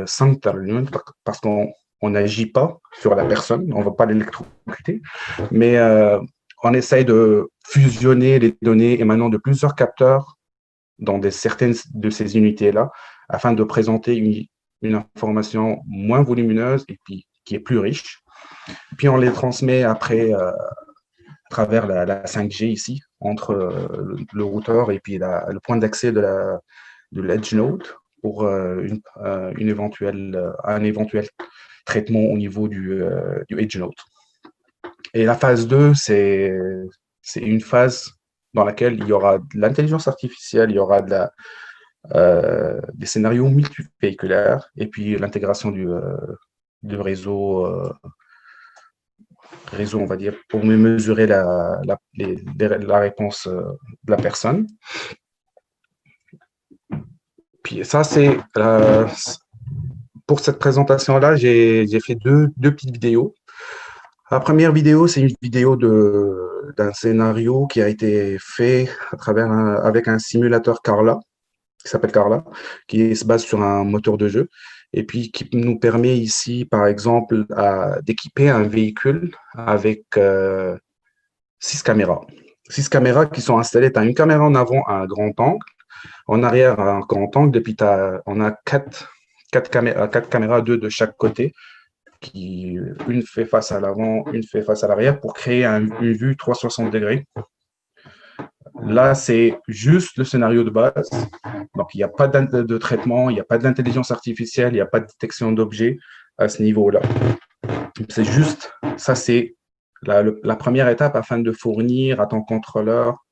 Center Unit parce qu'on n'agit pas sur la personne, on ne va pas l'électrocuter, mais on essaye de fusionner les données émanant de plusieurs capteurs dans certaines de ces unités-là afin de présenter une information moins volumineuse et puis qui est plus riche. Puis on les transmet après à travers la 5G ici, entre le routeur et puis le point d'accès de l'Edge Node pour un éventuel traitement au niveau du Edge Node. Et la phase 2, c'est une phase dans laquelle il y aura de l'intelligence artificielle, il y aura des scénarios multivéhiculaires et puis l'intégration du réseau, on va dire, pour mesurer la réponse de la personne. Puis ça, c'est pour cette présentation-là, j'ai fait deux petites vidéos. La première vidéo, c'est une vidéo d'un scénario qui a été fait avec un simulateur Carla, qui s'appelle Carla, qui se base sur un moteur de jeu, et puis qui nous permet ici, par exemple, d'équiper un véhicule avec 6 caméras. 6 caméras qui sont installées. Tu as une caméra en avant à un grand angle, en arrière à un grand angle, et puis on a 4 caméras, 2 de chaque côté, une fait face à l'avant, une fait face à l'arrière, pour créer une vue 360 degrés. Là, c'est juste le scénario de base. Donc, il n'y a pas de traitement, il n'y a pas d'intelligence artificielle, il n'y a pas de détection d'objets à ce niveau-là. C'est juste, ça c'est la première étape afin de fournir à ton contrôleur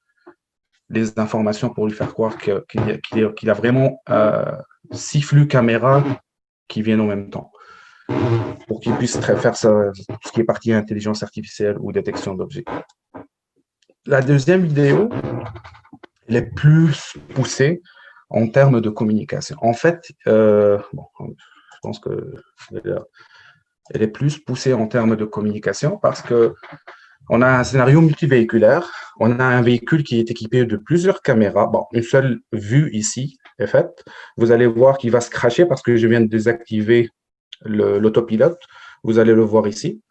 les informations pour lui faire croire qu'il a vraiment 6 flux caméras qui viennent en même temps, pour qu'il puisse faire ce qui est partie intelligence artificielle ou détection d'objets. La deuxième vidéo, elle est plus poussée en termes de communication. En fait, je pense qu'elle est plus poussée en termes de communication parce qu'on a un scénario multivéhiculaire. On a un véhicule qui est équipé de plusieurs caméras. Bon, une seule vue ici est faite. Vous allez voir qu'il va se crasher parce que je viens de désactiver l'autopilote. Vous allez le voir ici.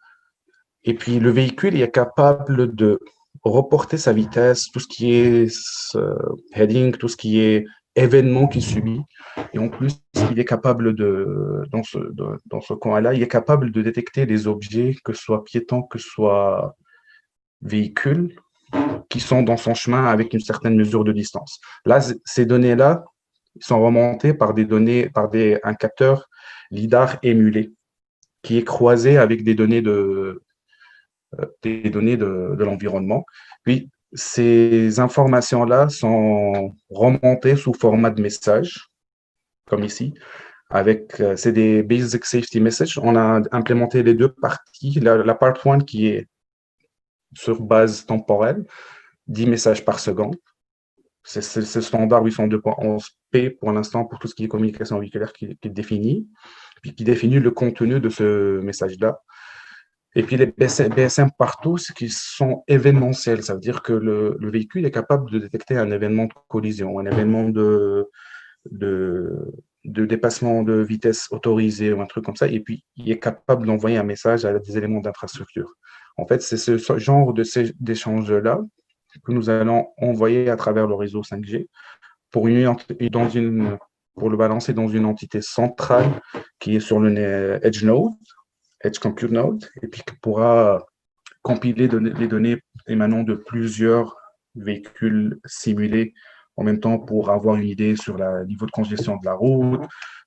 Et puis, le véhicule est capable reporter sa vitesse, tout ce qui est heading, tout ce qui est événement qu'il subit. Et en plus, il est capable dans ce coin-là, il est capable de détecter des objets, que ce soit piétons, que ce soit véhicules, qui sont dans son chemin avec une certaine mesure de distance. Là, ces données-là sont remontées par un capteur LIDAR émulé, qui est croisé avec des données de l'environnement. Puis, ces informations-là sont remontées sous format de message, comme ici, c'est des Basic Safety Messages. On a implémenté les deux parties. La part 1 qui est sur base temporelle, 10 messages par seconde. C'est le standard 802.11p pour l'instant pour tout ce qui est communication véhiculaire qui définit, puis qui définit le contenu de ce message-là. Et puis les BSM partout, ce qui sont événementiels, ça veut dire que le véhicule est capable de détecter un événement de collision, un événement de dépassement de vitesse autorisé ou un truc comme ça, et puis il est capable d'envoyer un message à des éléments d'infrastructure. En fait, c'est ce genre d'échange-là que nous allons envoyer à travers le réseau 5G pour le balancer dans une entité centrale qui est sur le Edge Compute Node, et puis qui pourra compiler les données émanant de plusieurs véhicules simulés en même temps pour avoir une idée sur le niveau de congestion de la route,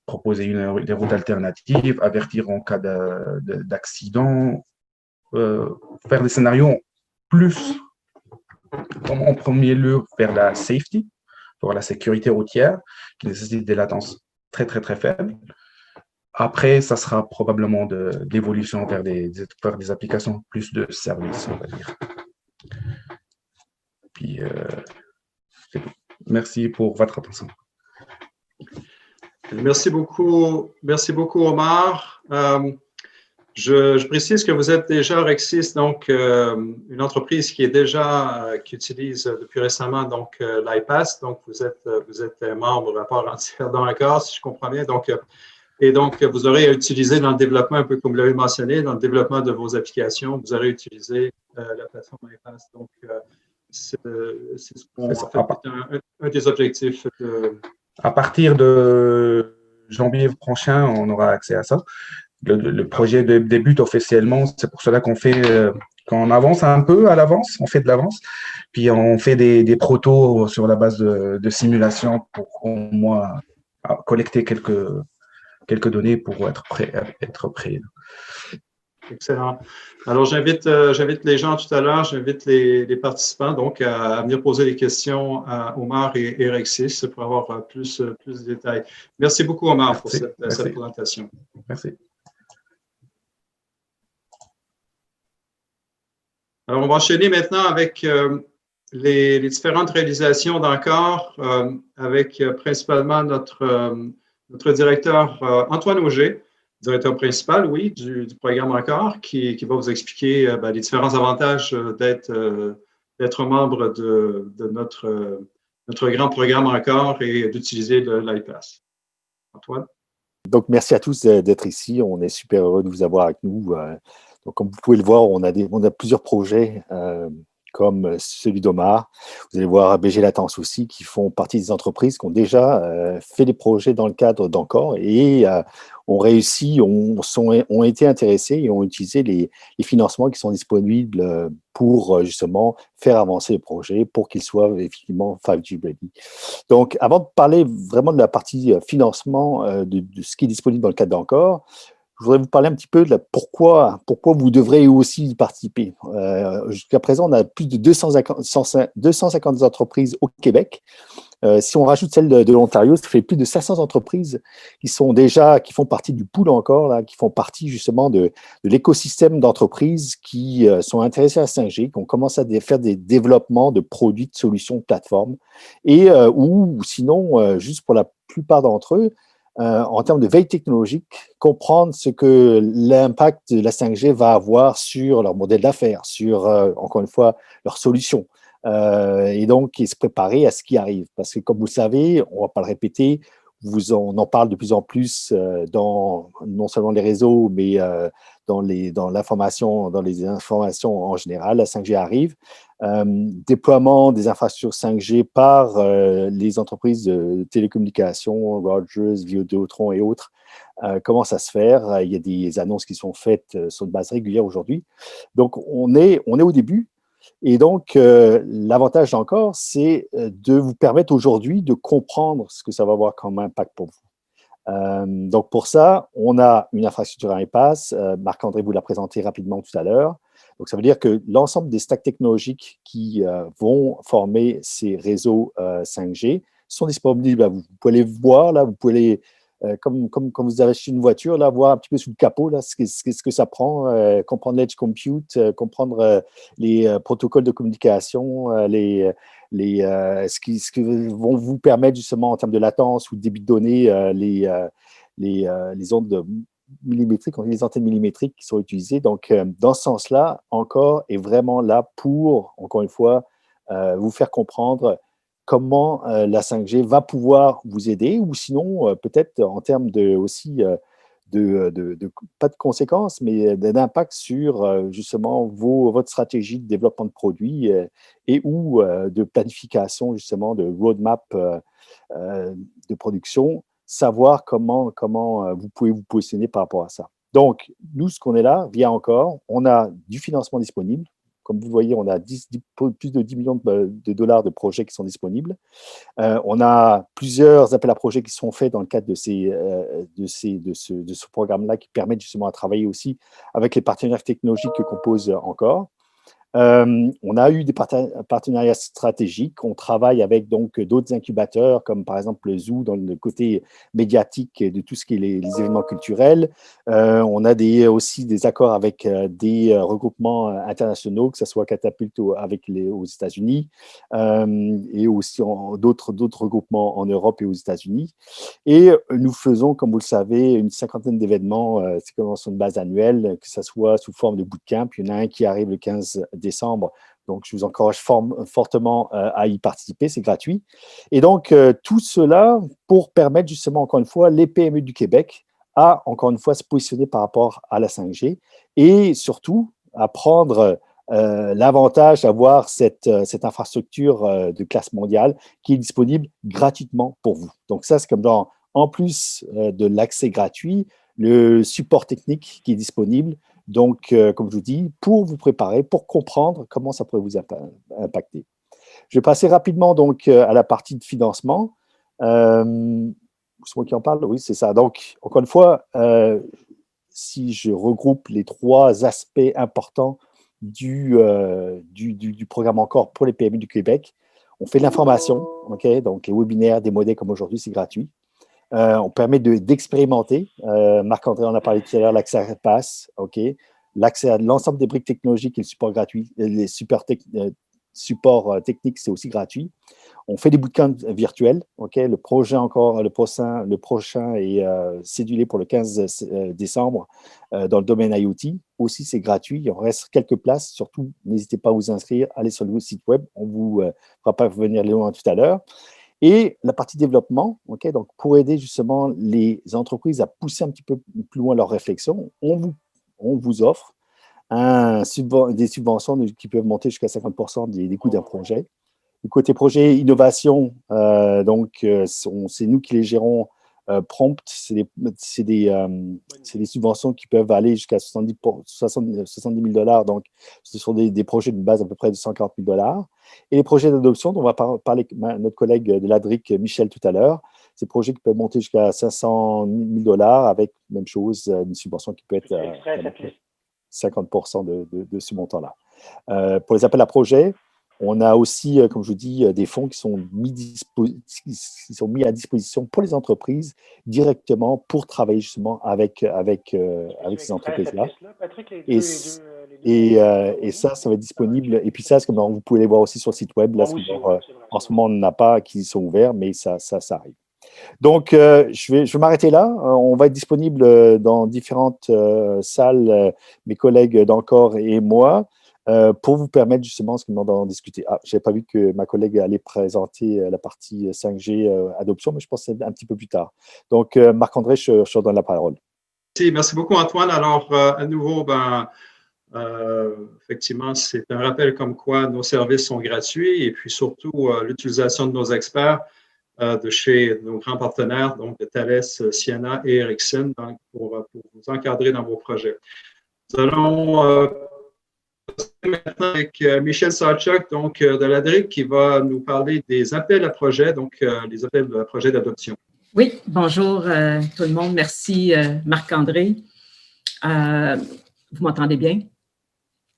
proposer des routes alternatives, avertir en cas d'accident, faire des scénarios plus, en premier lieu, vers la safety, pour la sécurité routière, qui nécessite des latences très, très, très faibles. Après, ça sera probablement d'évolution vers des applications plus de services, on va dire. Puis, c'est tout. Merci pour votre attention. Merci beaucoup, Omar. Je précise que vous êtes déjà Rexis, donc une entreprise qui utilise depuis récemment donc l'IPAS. Donc vous êtes membre à part entière dans l'accord, si je comprends bien. Donc vous aurez utilisé dans le développement, un peu comme vous l'avez mentionné, dans le développement de vos applications, vous aurez utilisé la plateforme IPAS. Donc c'est ce qu'on fait un des objectifs. À partir de janvier prochain, on aura accès à ça. Le projet débute officiellement, c'est pour cela qu'on avance un peu à l'avance, on fait de l'avance, puis on fait des protos sur la base de simulation pour au moins collecter quelques données pour être prêt. Excellent. Alors, j'invite les gens tout à l'heure, j'invite les participants donc à venir poser des questions à Omar et Rexis pour avoir plus de détails. Merci beaucoup, Omar, pour cette présentation. Merci. Alors, on va enchaîner maintenant avec les différentes réalisations d'Encore, avec principalement notre directeur Antoine Auger, directeur principal, oui, du programme Encore, qui va vous expliquer les différents avantages d'être membre de notre grand programme Encore et d'utiliser l'IPAS. Antoine? Donc, merci à tous d'être ici. On est super heureux de vous avoir avec nous. Donc, comme vous pouvez le voir, on a plusieurs projets comme celui d'Omar. Vous allez voir BG Latence aussi, qui font partie des entreprises qui ont déjà fait des projets dans le cadre d'Encore et ont réussi, ont été intéressés et ont utilisé les financements qui sont disponibles pour justement faire avancer le projet pour qu'ils soient effectivement 5G ready. Donc, avant de parler vraiment de la partie financement de ce qui est disponible dans le cadre d'Encore, je voudrais vous parler un petit peu de pourquoi vous devrez aussi y participer. Jusqu'à présent, on a plus de 250 entreprises au Québec. Si on rajoute celle de l'Ontario, ça fait plus de 500 entreprises qui font partie du pool encore, là, qui font partie justement de l'écosystème d'entreprises qui sont intéressées à 5G, qui ont commencé à faire des développements de produits, de solutions, de plateformes, et ou sinon, juste pour la plupart d'entre eux, en termes de veille technologique, comprendre ce que l'impact de la 5G va avoir sur leur modèle d'affaires, sur, encore une fois, leurs solutions. Et donc, se préparer à ce qui arrive. Parce que, comme vous le savez, on ne va pas le répéter, on en parle de plus en plus dans non seulement les réseaux, mais dans les informations en général. La 5G arrive. Déploiement des infrastructures 5G par les entreprises de télécommunications, Rogers, Vidéotron et autres, commence à se faire. Il y a des annonces qui sont faites sur une base régulière aujourd'hui. Donc, on est au début. Et donc, l'avantage encore, c'est de vous permettre aujourd'hui de comprendre ce que ça va avoir comme impact pour vous. Donc, pour ça, on a une infrastructure à impasse. Marc-André vous l'a présenté rapidement tout à l'heure. Donc, ça veut dire que l'ensemble des stacks technologiques qui vont former ces réseaux 5G sont disponibles à vous. Vous pouvez les voir, là, vous pouvez les, comme vous avez acheté une voiture, là, voir un petit peu sous le capot, là, ce que ça prend, comprendre l'edge compute, comprendre les protocoles de communication, ce qui vont vous permettre justement en termes de latence ou de débit de données, les ondes millimétriques, les antennes millimétriques qui sont utilisées. Donc, dans ce sens-là, encore, est vraiment là pour, encore une fois, vous faire comprendre comment la 5G va pouvoir vous aider, ou sinon, peut-être en termes aussi pas de conséquences, mais d'impact sur justement votre stratégie de développement de produits et ou de planification justement de roadmap de production, savoir comment vous pouvez vous positionner par rapport à ça. Donc, nous, ce qu'on est là, via encore, on a du financement disponible. Comme vous voyez, on a plus de 10 millions de dollars de projets qui sont disponibles. On a plusieurs appels à projets qui sont faits dans le cadre de ce programme-là qui permettent justement à travailler aussi avec les partenaires technologiques que compose encore. On a eu des partenariats stratégiques. On travaille avec donc d'autres incubateurs, comme par exemple le Zoo dans le côté médiatique de tout ce qui est les événements culturels. On a aussi des accords avec des regroupements internationaux, que ce soit Catapult aux États-Unis et aussi d'autres regroupements en Europe et aux États-Unis. Et nous faisons, comme vous le savez, une cinquantaine d'événements, c'est comme sur une base annuelle, que ce soit sous forme de bootcamp. Il y en a un qui arrive le 15 décembre, donc je vous encourage fortement à y participer, c'est gratuit. Et donc, tout cela pour permettre justement, encore une fois, les PME du Québec à, encore une fois, se positionner par rapport à la 5G et surtout à prendre l'avantage d'avoir cette infrastructure de classe mondiale qui est disponible gratuitement pour vous. Donc ça, c'est comme en plus de l'accès gratuit, le support technique qui est disponible. Donc, comme je vous dis, pour vous préparer, pour comprendre comment ça pourrait vous impacter. Je vais passer rapidement donc à la partie de financement. C'est moi qui en parle? Oui, c'est ça. Donc, encore une fois, si je regroupe les trois aspects importants du programme encore pour les PME du Québec, on fait de l'information, okay? Donc les webinaires, des modèles comme aujourd'hui, c'est gratuit. On permet d'expérimenter. Marc-André en a parlé tout à l'heure, l'accès à Pass, l'accès à l'ensemble des briques technologiques et le support gratuit, les supports techniques, c'est aussi gratuit. On fait des bootcamps virtuels. Le prochain est cédulé pour le 15 décembre dans le domaine IoT. Aussi, c'est gratuit. Il en reste quelques places. Surtout, n'hésitez pas à vous inscrire. Allez sur le site web. On vous fera pas venir les loin tout à l'heure. Et la partie développement, donc pour aider justement les entreprises à pousser un petit peu plus loin leur réflexion, on vous offre des subventions qui peuvent monter jusqu'à 50% des coûts d'un projet. Du côté projet innovation, c'est nous qui les gérons. Prompt, c'est des subventions qui peuvent aller jusqu'à 70 000 $. Donc, ce sont des projets d'une base à peu près de 140 000 $. Et les projets d'adoption, dont on va parler avec notre collègue de l'ADRIC, Michel, tout à l'heure, ces projets qui peuvent monter jusqu'à 500 000 $ avec, même chose, une subvention qui peut être 50% de ce montant-là. Pour les appels à projets, on a aussi, comme je vous dis, des fonds qui sont mis à disposition pour les entreprises directement pour travailler justement avec ces entreprises-là. Et ça va être disponible. Et puis ça, vous pouvez les voir aussi sur le site web. Là, en ce moment, on n'en a pas qui sont ouverts, mais ça arrive. Donc, je vais m'arrêter là. On va être disponible dans différentes salles, mes collègues d'Encore et moi. pour vous permettre justement d'en discuter. Ah, je n'avais pas vu que ma collègue allait présenter la partie 5G adoption, mais je pense que c'est un petit peu plus tard. Donc, Marc-André, je te donne la parole. Merci beaucoup, Antoine. Alors, à nouveau, effectivement, c'est un rappel comme quoi nos services sont gratuits et puis surtout l'utilisation de nos experts de chez nos grands partenaires, donc de Thales, Ciena et Ericsson, donc pour vous encadrer dans vos projets. Nous allons maintenant avec Michel Sawchuk, donc de la DRIC, qui va nous parler des appels à projets, donc les appels à projets d'adoption. Oui, bonjour tout le monde. Merci Marc-André. Vous m'entendez bien?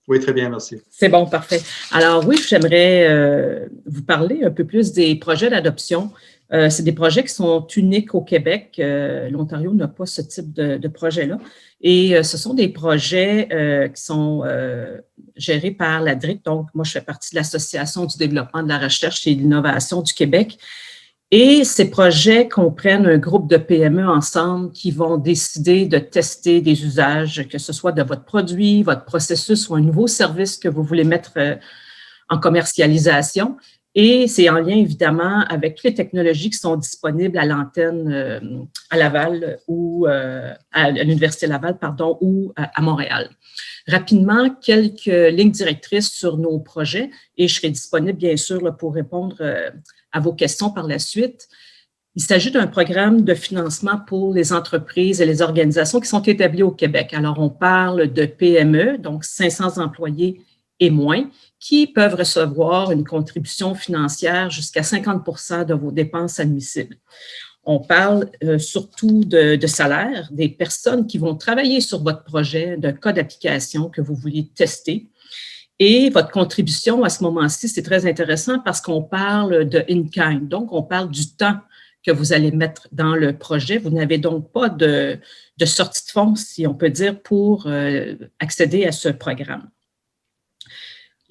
Oui, très bien, merci. C'est bon, parfait. Alors oui, j'aimerais vous parler un peu plus des projets d'adoption. C'est des projets qui sont uniques au Québec. L'Ontario n'a pas ce type de projet-là. Et ce sont des projets qui sont gérés par la DRIC. Donc, moi, je fais partie de l'Association du développement de la recherche et de l'innovation du Québec. Et ces projets comprennent un groupe de PME ensemble qui vont décider de tester des usages, que ce soit de votre produit, votre processus ou un nouveau service que vous voulez mettre en commercialisation. Et c'est en lien, évidemment, avec toutes les technologies qui sont disponibles à l'antenne à Laval ou à l'Université Laval, pardon, ou à Montréal. Rapidement, quelques lignes directrices sur nos projets et je serai disponible, bien sûr, là, pour répondre à vos questions par la suite. Il s'agit d'un programme de financement pour les entreprises et les organisations qui sont établies au Québec. Alors, on parle de PME, donc 500 employés et moins, qui peuvent recevoir une contribution financière jusqu'à 50% de vos dépenses admissibles. On parle surtout de salaire, des personnes qui vont travailler sur votre projet, d'un cas d'application que vous vouliez tester. Et votre contribution à ce moment-ci, c'est très intéressant parce qu'on parle de in-kind. Donc, on parle du temps que vous allez mettre dans le projet. Vous n'avez donc pas de sortie de fonds, si on peut dire, pour accéder à ce programme.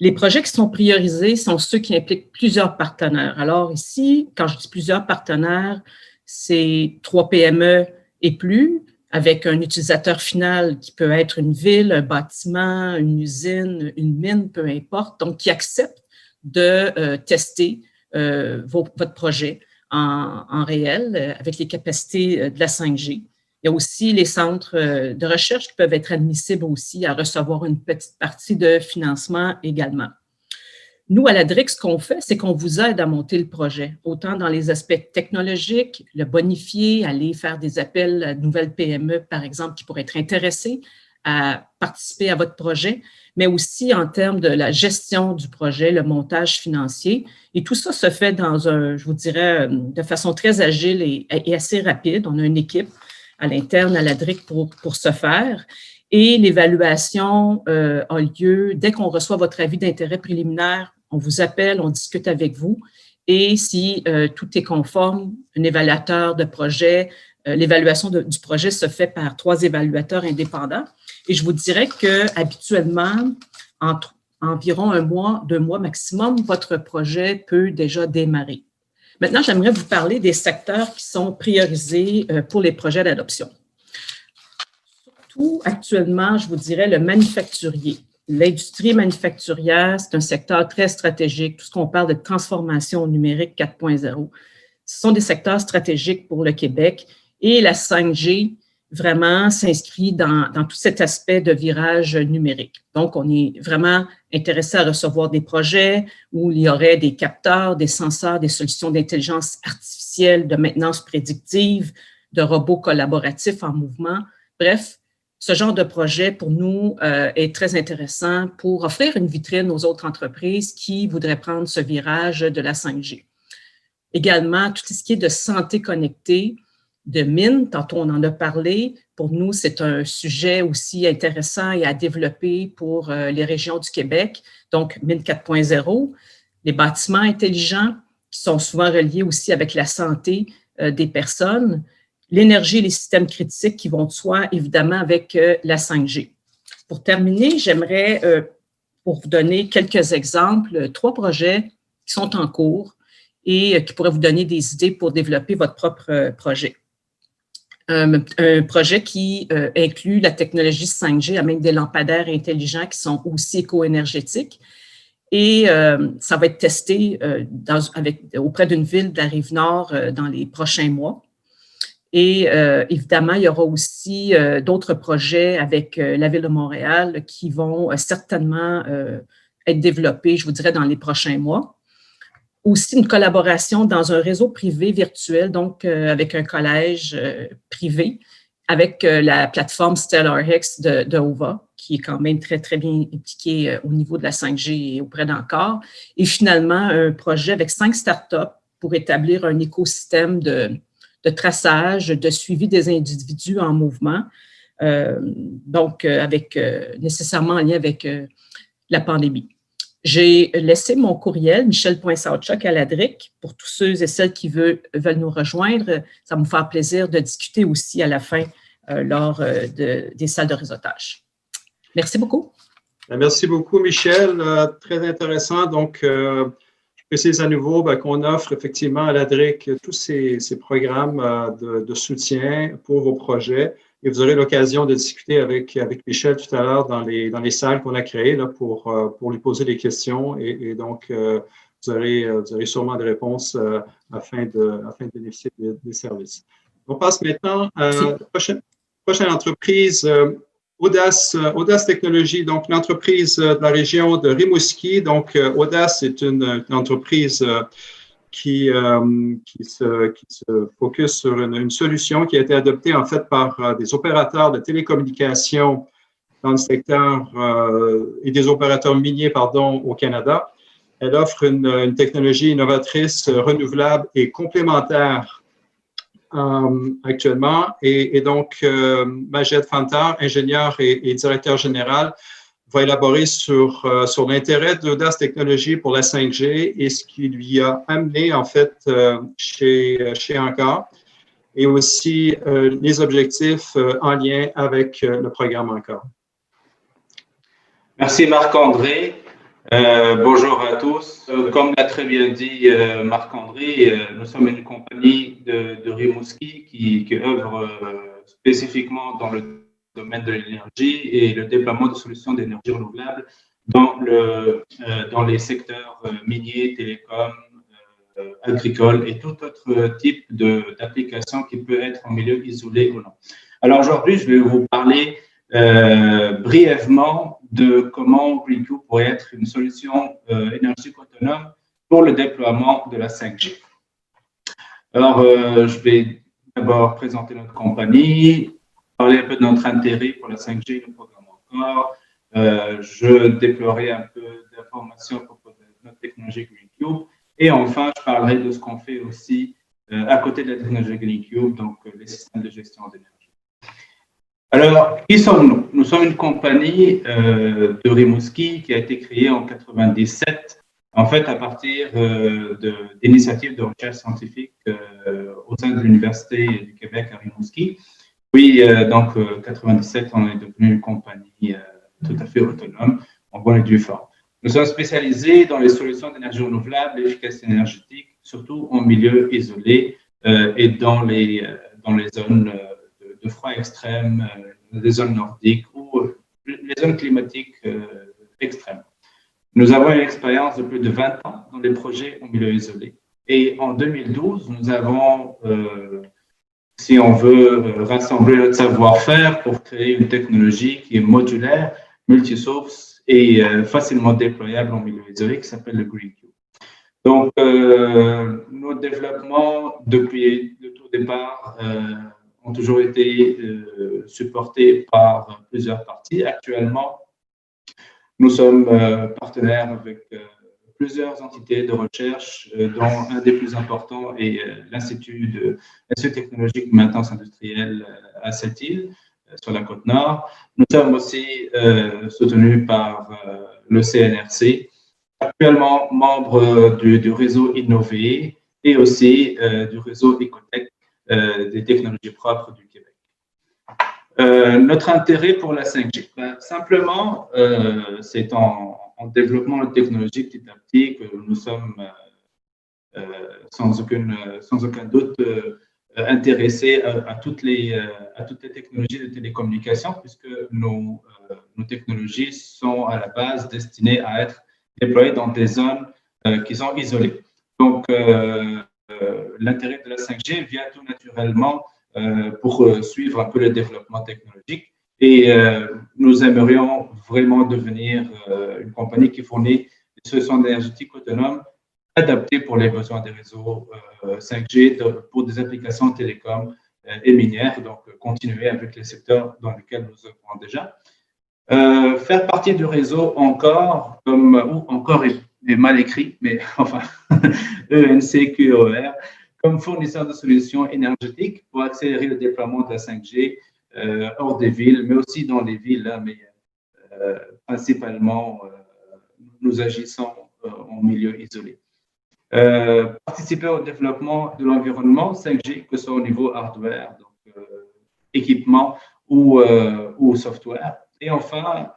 Les projets qui sont priorisés sont ceux qui impliquent plusieurs partenaires. Alors ici, quand je dis plusieurs partenaires, c'est 3 PME et plus, avec un utilisateur final qui peut être une ville, un bâtiment, une usine, une mine, peu importe, donc qui accepte de tester votre projet en réel avec les capacités de la 5G. Il y a aussi les centres de recherche qui peuvent être admissibles aussi à recevoir une petite partie de financement également. Nous, à la DRIC, ce qu'on fait, c'est qu'on vous aide à monter le projet, autant dans les aspects technologiques, le bonifier, aller faire des appels à de nouvelles PME, par exemple, qui pourraient être intéressées à participer à votre projet, mais aussi en termes de la gestion du projet, le montage financier. Et tout ça se fait dans je vous dirais, de façon très agile et assez rapide. On a une équipe à l'interne, à la DRIC pour ce faire. Et l'évaluation a lieu dès qu'on reçoit votre avis d'intérêt préliminaire. On vous appelle, on discute avec vous. Et si tout est conforme, un évaluateur de projet, l'évaluation du projet se fait par 3 évaluateurs indépendants. Et je vous dirais qu'habituellement, entre environ 1 mois, 2 mois maximum, votre projet peut déjà démarrer. Maintenant, j'aimerais vous parler des secteurs qui sont priorisés pour les projets d'adoption. Surtout, actuellement, je vous dirais le manufacturier. L'industrie manufacturière, c'est un secteur très stratégique. Tout ce qu'on parle de transformation numérique 4.0, ce sont des secteurs stratégiques pour le Québec et la 5G vraiment s'inscrit dans tout cet aspect de virage numérique. Donc, on est vraiment intéressé à recevoir des projets où il y aurait des capteurs, des senseurs, des solutions d'intelligence artificielle, de maintenance prédictive, de robots collaboratifs en mouvement. Bref, ce genre de projet, pour nous, est très intéressant pour offrir une vitrine aux autres entreprises qui voudraient prendre ce virage de la 5G. Également, tout ce qui est de santé connectée, de mine, tantôt on en a parlé. Pour nous, c'est un sujet aussi intéressant et à développer pour les régions du Québec. Donc, mine 4.0, les bâtiments intelligents qui sont souvent reliés aussi avec la santé des personnes, l'énergie et les systèmes critiques qui vont de soi, évidemment, avec la 5G. Pour terminer, j'aimerais, pour vous donner quelques exemples, 3 projets qui sont en cours et qui pourraient vous donner des idées pour développer votre propre projet. un projet qui inclut la technologie 5G, à même des lampadaires intelligents qui sont aussi éco-énergétiques. Et ça va être testé auprès d'une ville de la Rive-Nord dans les prochains mois. Et évidemment, il y aura aussi d'autres projets avec la Ville de Montréal qui vont certainement être développés, je vous dirais, dans les prochains mois. Aussi une collaboration dans un réseau privé virtuel, donc avec un collège privé, avec la plateforme StellarX de OVA, qui est quand même très, très bien impliquée au niveau de la 5G et auprès d'Encore. Et finalement, un projet avec 5 startups pour établir un écosystème de traçage, de suivi des individus en mouvement, donc nécessairement en lien avec la pandémie. J'ai laissé mon courriel, michel.sauchuk@LADRIC, pour tous ceux et celles qui veulent nous rejoindre. Ça va me faire plaisir de discuter aussi à la fin lors des salles de réseautage. Merci beaucoup. Merci beaucoup, Michel. Très intéressant. Donc, je précise à nouveau qu'on offre effectivement à l'ADRIC tous ces programmes de soutien pour vos projets. Et vous aurez l'occasion de discuter avec Michel tout à l'heure dans les salles qu'on a créées là, pour lui poser des questions. Et donc, vous aurez sûrement des réponses afin de bénéficier des services. On passe maintenant à la prochaine entreprise, Audace Technologies, donc une entreprise de la région de Rimouski. Donc, Audace est une entreprise qui se focus sur une solution qui a été adoptée en fait par des opérateurs de télécommunications dans le secteur et des opérateurs miniers, au Canada. Elle offre une technologie innovatrice, renouvelable et complémentaire actuellement. Et donc, Majed Fantar, ingénieur et directeur général, va élaborer sur l'intérêt d'Audace Technologies pour la 5G et ce qui lui a amené, en fait, chez Encore, et aussi les objectifs en lien avec le programme Encore. Merci Marc-André. Bonjour à tous. Comme l'a très bien dit Marc-André, nous sommes une compagnie de Rimouski qui œuvre spécifiquement dans le domaine de l'énergie et le déploiement de solutions d'énergie renouvelable dans les secteurs miniers, télécoms, agricoles et tout autre type d'application qui peut être en milieu isolé ou non. Alors aujourd'hui, je vais vous parler brièvement de comment GreenCube pourrait être une solution énergique autonome pour le déploiement de la 5G. Alors, je vais d'abord présenter notre compagnie, parler un peu de notre intérêt pour la 5G, le programme Encore. Je déploierai un peu d'informations à propos de notre technologie GreenCube. Et enfin, je parlerai de ce qu'on fait aussi à côté de la technologie GreenCube, donc les systèmes de gestion d'énergie. Alors, qui sommes-nous? Nous sommes une compagnie de Rimouski qui a été créée en 1997, en fait à partir d'initiatives de recherche scientifique au sein de l'Université du Québec à Rimouski. Puis, donc, en 1997, on est devenu une compagnie tout à fait autonome, en bonne et due forme. Nous sommes spécialisés dans les solutions d'énergie renouvelable et efficacité énergétique, surtout en milieu isolé et dans les zones de froid extrême, les zones nordiques ou les zones climatiques extrêmes. Nous avons une expérience de plus de 20 ans dans les projets en milieu isolé. Et en 2012, nous avons, si on veut, rassembler notre savoir-faire pour créer une technologie qui est modulaire, multisource et facilement déployable en milieu isolé qui s'appelle le GreenCube. Donc, nos développements depuis le tout départ ont toujours été supportés par plusieurs parties. Actuellement, nous sommes partenaires avec plusieurs entités de recherche, dont un des plus importants est l'Institut technologique de maintenance industrielle à Sept-Îles, sur la côte nord. Nous sommes aussi soutenus par le CNRC, actuellement membre du réseau Innové et aussi du réseau Ecotech, des technologies propres du Québec. Notre intérêt pour la 5G, simplement, c'est en développement de technologie petit à petit que nous sommes sans aucun doute intéressés à toutes les technologies de télécommunication, puisque nos technologies sont à la base destinées à être déployées dans des zones qui sont isolées. Donc, l'intérêt de la 5G vient tout naturellement pour suivre un peu le développement technologique. Et nous aimerions vraiment devenir une compagnie qui fournit des solutions énergétiques autonomes adaptées pour les besoins des réseaux 5G pour des applications télécom et minières, donc continuer avec les secteurs dans lesquels nous œuvrons déjà. Faire partie du réseau encore, ou encore est mal écrit, mais enfin, ENCQOR, comme fournisseur de solutions énergétiques pour accélérer le déploiement de la 5G hors des villes, mais aussi dans les villes, hein, mais principalement, nous agissons en milieu isolé. Participer au développement de l'environnement 5G, que ce soit au niveau hardware, donc équipement ou software. Et enfin,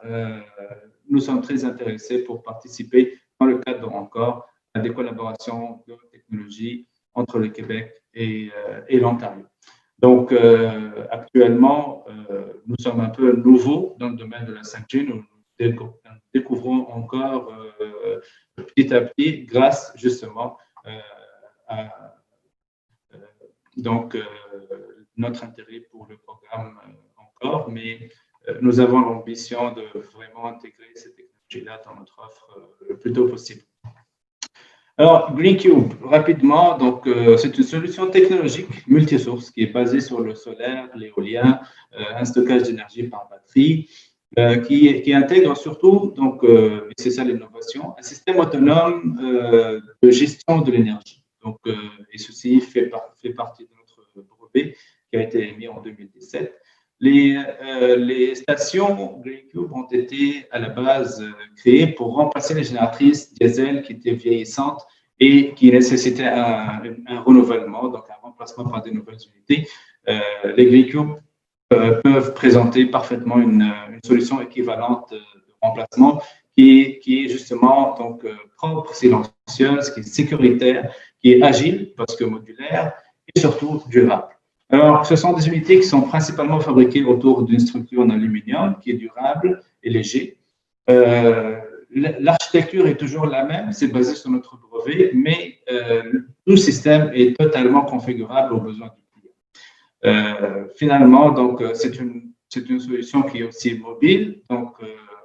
nous sommes très intéressés pour participer dans le cadre encore à des collaborations de technologie entre le Québec et l'Ontario. Donc, actuellement, nous sommes un peu nouveaux dans le domaine de la 5G. Nous découvrons encore petit à petit grâce justement à notre intérêt pour le programme encore, mais nous avons l'ambition de vraiment intégrer ces technologies-là dans notre offre le plus tôt possible. Alors, GreenCube, rapidement, donc c'est une solution technologique multisource qui est basée sur le solaire, l'éolien, un stockage d'énergie par batterie, qui intègre surtout, donc, et c'est ça l'innovation, un système autonome de gestion de l'énergie. Donc, et ceci fait partie de notre brevet qui a été émis en 2017. Les stations GreenCube ont été à la base créées pour remplacer les génératrices diesel qui étaient vieillissantes et qui nécessitaient un renouvellement, donc un remplacement par des nouvelles unités. Les GreenCube peuvent présenter parfaitement une solution équivalente de remplacement qui est justement donc, propre, silencieuse, qui est sécuritaire, qui est agile parce que modulaire et surtout durable. Alors, ce sont des unités qui sont principalement fabriquées autour d'une structure en aluminium qui est durable et léger. L'architecture est toujours la même, c'est basé sur notre brevet, mais tout le système est totalement configurable aux besoins du client. Finalement, donc, c'est une solution qui est aussi mobile, donc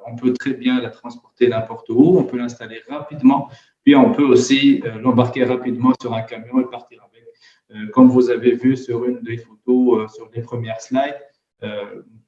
on peut très bien la transporter n'importe où, on peut l'installer rapidement, puis on peut aussi l'embarquer rapidement sur un camion et partir avec. Comme vous avez vu sur une des photos, sur les premières slides,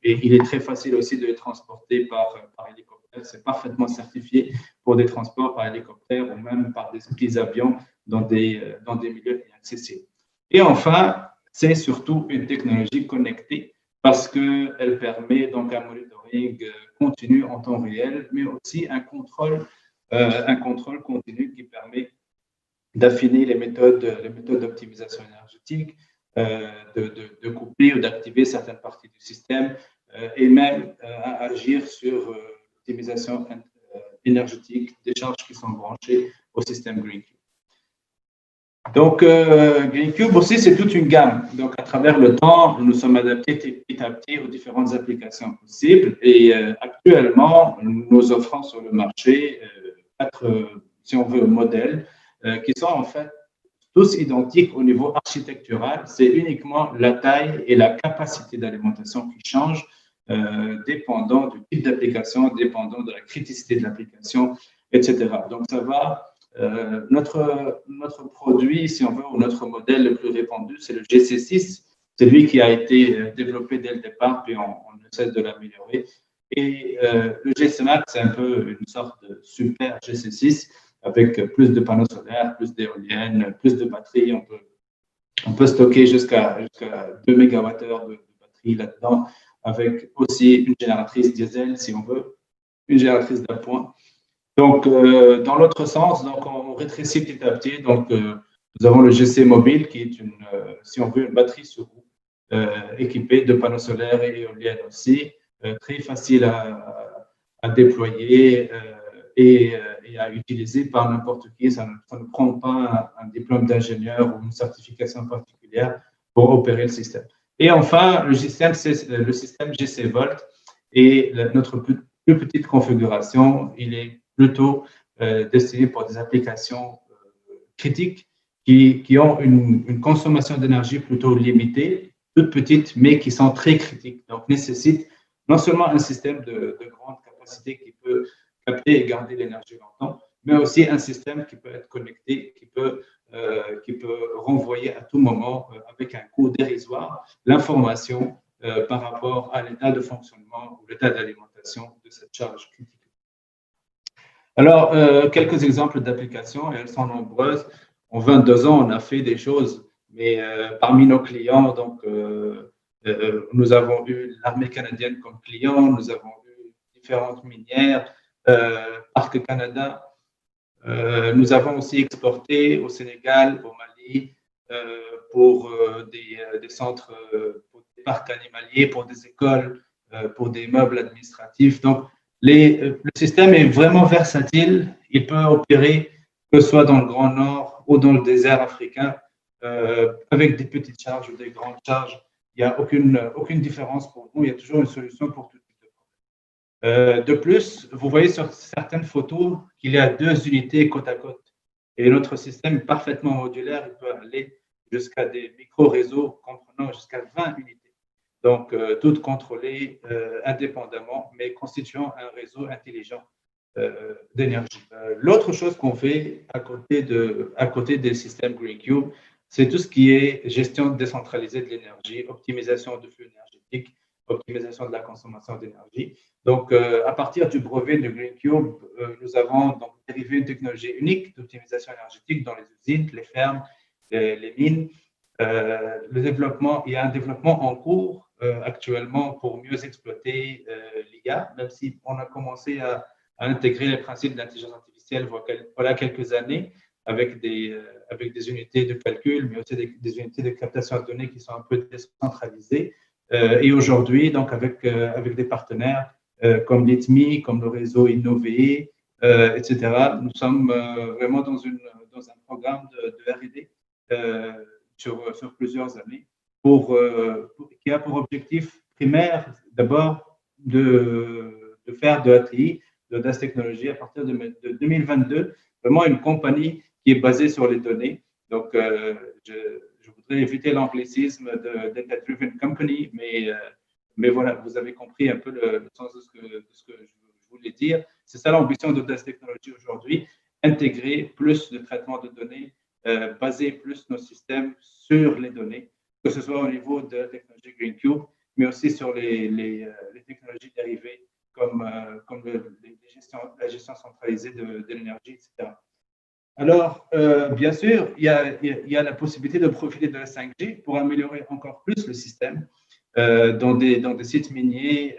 et il est très facile aussi de les transporter par hélicoptère. C'est parfaitement certifié pour des transports par hélicoptère ou même par des petits avions dans des milieux inaccessibles. Et enfin, c'est surtout une technologie connectée parce qu'elle permet donc un monitoring continu en temps réel, mais aussi un contrôle continu qui permet d'affiner les méthodes d'optimisation énergétique, de coupler ou d'activer certaines parties du système et même à agir sur l'optimisation énergétique des charges qui sont branchées au système GreenCube. Donc, GreenCube aussi, c'est toute une gamme. Donc, à travers le temps, nous sommes adaptés petit à petit aux différentes applications possibles et actuellement, nous offrons sur le marché 4, si on veut, modèles qui sont en fait tous identiques au niveau architectural. C'est uniquement la taille et la capacité d'alimentation qui changent, dépendant du type d'application, dépendant de la criticité de l'application, etc. Donc, ça va. Notre produit, si on veut, ou notre modèle le plus répandu, c'est le GC6. C'est lui qui a été développé dès le départ, puis on essaie de l'améliorer. Et le GC Max, c'est un peu une sorte de super GC6 avec plus de panneaux solaires, plus d'éoliennes, plus de batteries. On peut stocker jusqu'à 2 MWh de batterie là-dedans, avec aussi une génératrice diesel, si on veut, une génératrice d'appoint. Donc, dans l'autre sens, donc, on rétrécit petit à petit. Donc, nous avons le GC Mobile, qui est si on veut, une batterie sur roue équipée de panneaux solaires et éoliennes aussi, très facile à déployer et à utiliser par n'importe qui. Ça ne prend pas un diplôme d'ingénieur ou une certification particulière pour opérer le système. Et enfin, le système GC Volt et notre plus petite configuration, il est plutôt destiné pour des applications critiques qui ont une consommation d'énergie plutôt limitée, toutes petites, mais qui sont très critiques. Donc, nécessitent non seulement un système de grande capacité qui peut capter et garder l'énergie longtemps, mais aussi un système qui peut être connecté, qui peut renvoyer à tout moment, avec un coût dérisoire, l'information par rapport à l'état de fonctionnement ou l'état d'alimentation de cette charge critique. Alors, quelques exemples d'applications, et elles sont nombreuses. En 22 ans, on a fait des choses, mais parmi nos clients, donc, nous avons eu l'armée canadienne comme client, nous avons eu différentes minières, Parc Canada. Nous avons aussi exporté au Sénégal, au Mali, pour des centres, pour des parcs animaliers, pour des écoles, pour des meubles administratifs. Donc, le système est vraiment versatile. Il peut opérer que ce soit dans le Grand Nord ou dans le désert africain, avec des petites charges ou des grandes charges. Il n'y a aucune différence pour nous. Il y a toujours une solution pour tout type de problème. De plus, vous voyez sur certaines photos qu'il y a 2 unités côte à côte. Et notre système est parfaitement modulaire. Il peut aller jusqu'à des micro-réseaux comprenant jusqu'à 20 unités. Donc, toutes contrôlées indépendamment, mais constituant un réseau intelligent d'énergie. L'autre chose qu'on fait à côté des systèmes GreenCube, c'est tout ce qui est gestion décentralisée de l'énergie, optimisation du flux énergétique, optimisation de la consommation d'énergie. Donc, à partir du brevet de GreenCube, nous avons donc dérivé une technologie unique d'optimisation énergétique dans les usines, les fermes, les mines. Il y a un développement en cours actuellement pour mieux exploiter l'IA, même si on a commencé à intégrer les principes d'intelligence artificielle voilà quelques années avec des unités de calcul, mais aussi des unités de captation de données qui sont un peu décentralisées. Et aujourd'hui, donc avec des partenaires comme l'ITMI, comme le réseau Innové, etc., nous sommes vraiment dans un programme de R&D sur plusieurs années qui a pour objectif primaire d'abord de faire de ATI, de DAS Technologies à partir de 2022, vraiment une compagnie qui est basée sur les données. Donc, je voudrais éviter l'anglicisme de Data Driven Company, mais voilà, vous avez compris un peu le sens de ce que je voulais dire. C'est ça l'ambition de DAS Technologies aujourd'hui, intégrer plus de traitement de données, baser plus nos systèmes sur les données, que ce soit au niveau de la technologie GreenCube, mais aussi sur les technologies dérivées comme la gestion centralisée de l'énergie, etc. Alors, bien sûr, il y a la possibilité de profiter de la 5G pour améliorer encore plus le système. Dans des sites miniers,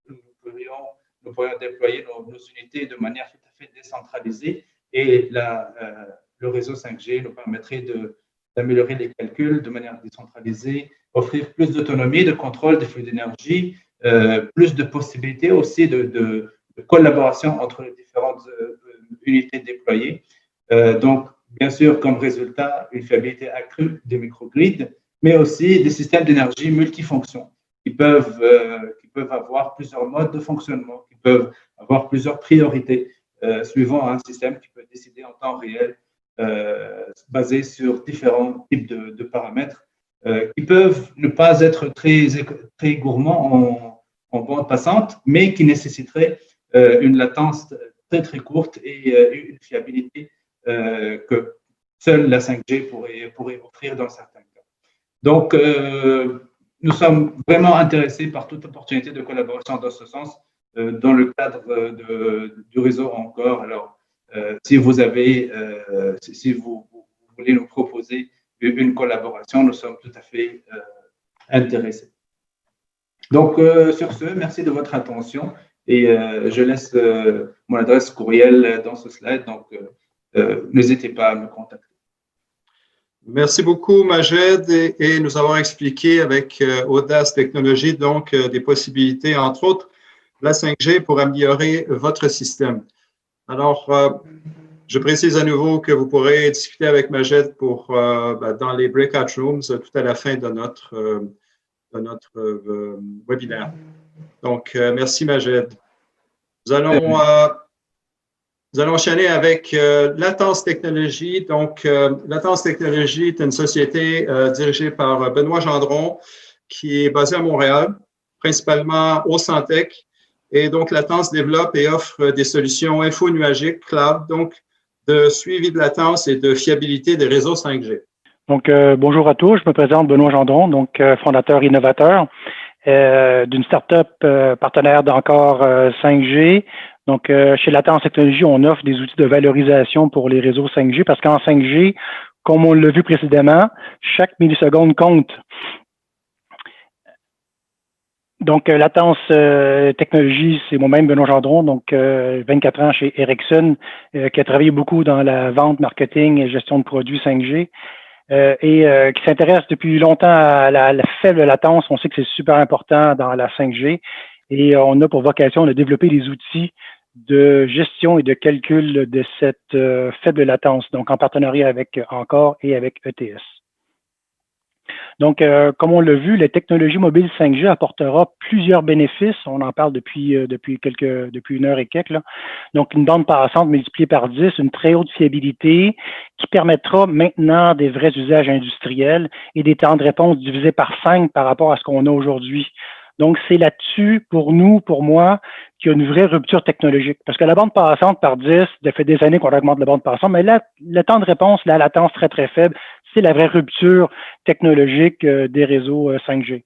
nous pourrions déployer nos unités de manière tout à fait décentralisée et le réseau 5G nous permettrait d'améliorer les calculs de manière décentralisée, offrir plus d'autonomie, de contrôle des flux d'énergie, plus de possibilités aussi de collaboration entre les différentes unités déployées. Donc, bien sûr, comme résultat, une fiabilité accrue des microgrids, mais aussi des systèmes d'énergie multifonctions qui peuvent avoir plusieurs modes de fonctionnement, qui peuvent avoir plusieurs priorités suivant un système qui peut décider en temps réel basé sur différents types de paramètres qui peuvent ne pas être très gourmands en bande passante, mais qui nécessiteraient une latence très très courte et une fiabilité que seule la 5G pourrait offrir dans certains cas. Donc, nous sommes vraiment intéressés par toute opportunité de collaboration dans ce sens, dans le cadre du réseau encore. Alors, si vous voulez nous proposer une collaboration, nous sommes tout à fait intéressés. Donc, sur ce, merci de votre attention et je laisse mon adresse courriel dans ce slide, donc n'hésitez pas à me contacter. Merci beaucoup, Majed, et nous avons expliqué avec Audace Technologies donc des possibilités, entre autres, la 5G pour améliorer votre système. Alors, Je précise à nouveau que vous pourrez discuter avec Majed dans les breakout rooms tout à la fin de notre webinaire. Donc, merci Majed. Nous allons enchaîner avec Latence Technologies. Donc, Latence Technologies est une société dirigée par Benoît Gendron qui est basée à Montréal, principalement au Centec. Et donc, Latence développe et offre des solutions info-nuagiques, cloud, donc de suivi de latence et de fiabilité des réseaux 5G. Donc, bonjour à tous. Je me présente Benoît Gendron, donc fondateur innovateur d'une start-up partenaire d'Encore 5G. Donc, chez Latence Technologies, on offre des outils de valorisation pour les réseaux 5G parce qu'en 5G, comme on l'a vu précédemment, chaque milliseconde compte. Donc, Latence Technologies, c'est moi-même, Benoît Gendron, donc 24 ans chez Ericsson, qui a travaillé beaucoup dans la vente, marketing et gestion de produits 5G, qui s'intéresse depuis longtemps à la faible latence. On sait que c'est super important dans la 5G et on a pour vocation de développer des outils de gestion et de calcul de cette faible latence, donc en partenariat avec Encore et avec ETS. Donc, comme on l'a vu, la technologie mobile 5G apportera plusieurs bénéfices. On en parle depuis une heure et quelques, là. Donc, une bande passante multipliée par 10, une très haute fiabilité qui permettra maintenant des vrais usages industriels et des temps de réponse divisés par 5 par rapport à ce qu'on a aujourd'hui. Donc, c'est là-dessus, pour nous, pour moi, qu'il y a une vraie rupture technologique. Parce que la bande passante par 10, ça fait des années qu'on augmente la bande passante, mais là, le temps de réponse, la latence très, très faible, c'est la vraie rupture technologique des réseaux 5G.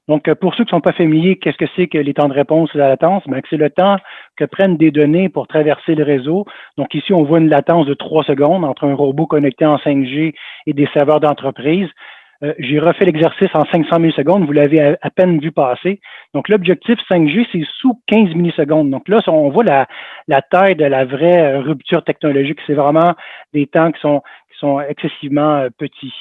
Donc, pour ceux qui ne sont pas familiers, qu'est-ce que c'est que les temps de réponse et la latence? Bien, c'est le temps que prennent des données pour traverser le réseau. Donc, ici, on voit une latence de 3 secondes entre un robot connecté en 5G et des serveurs d'entreprise. J'ai refait l'exercice en 500 millisecondes, vous l'avez à peine vu passer. Donc, l'objectif 5G, c'est sous 15 millisecondes. Donc là, on voit la taille de la vraie rupture technologique. C'est vraiment des temps qui sont excessivement petits.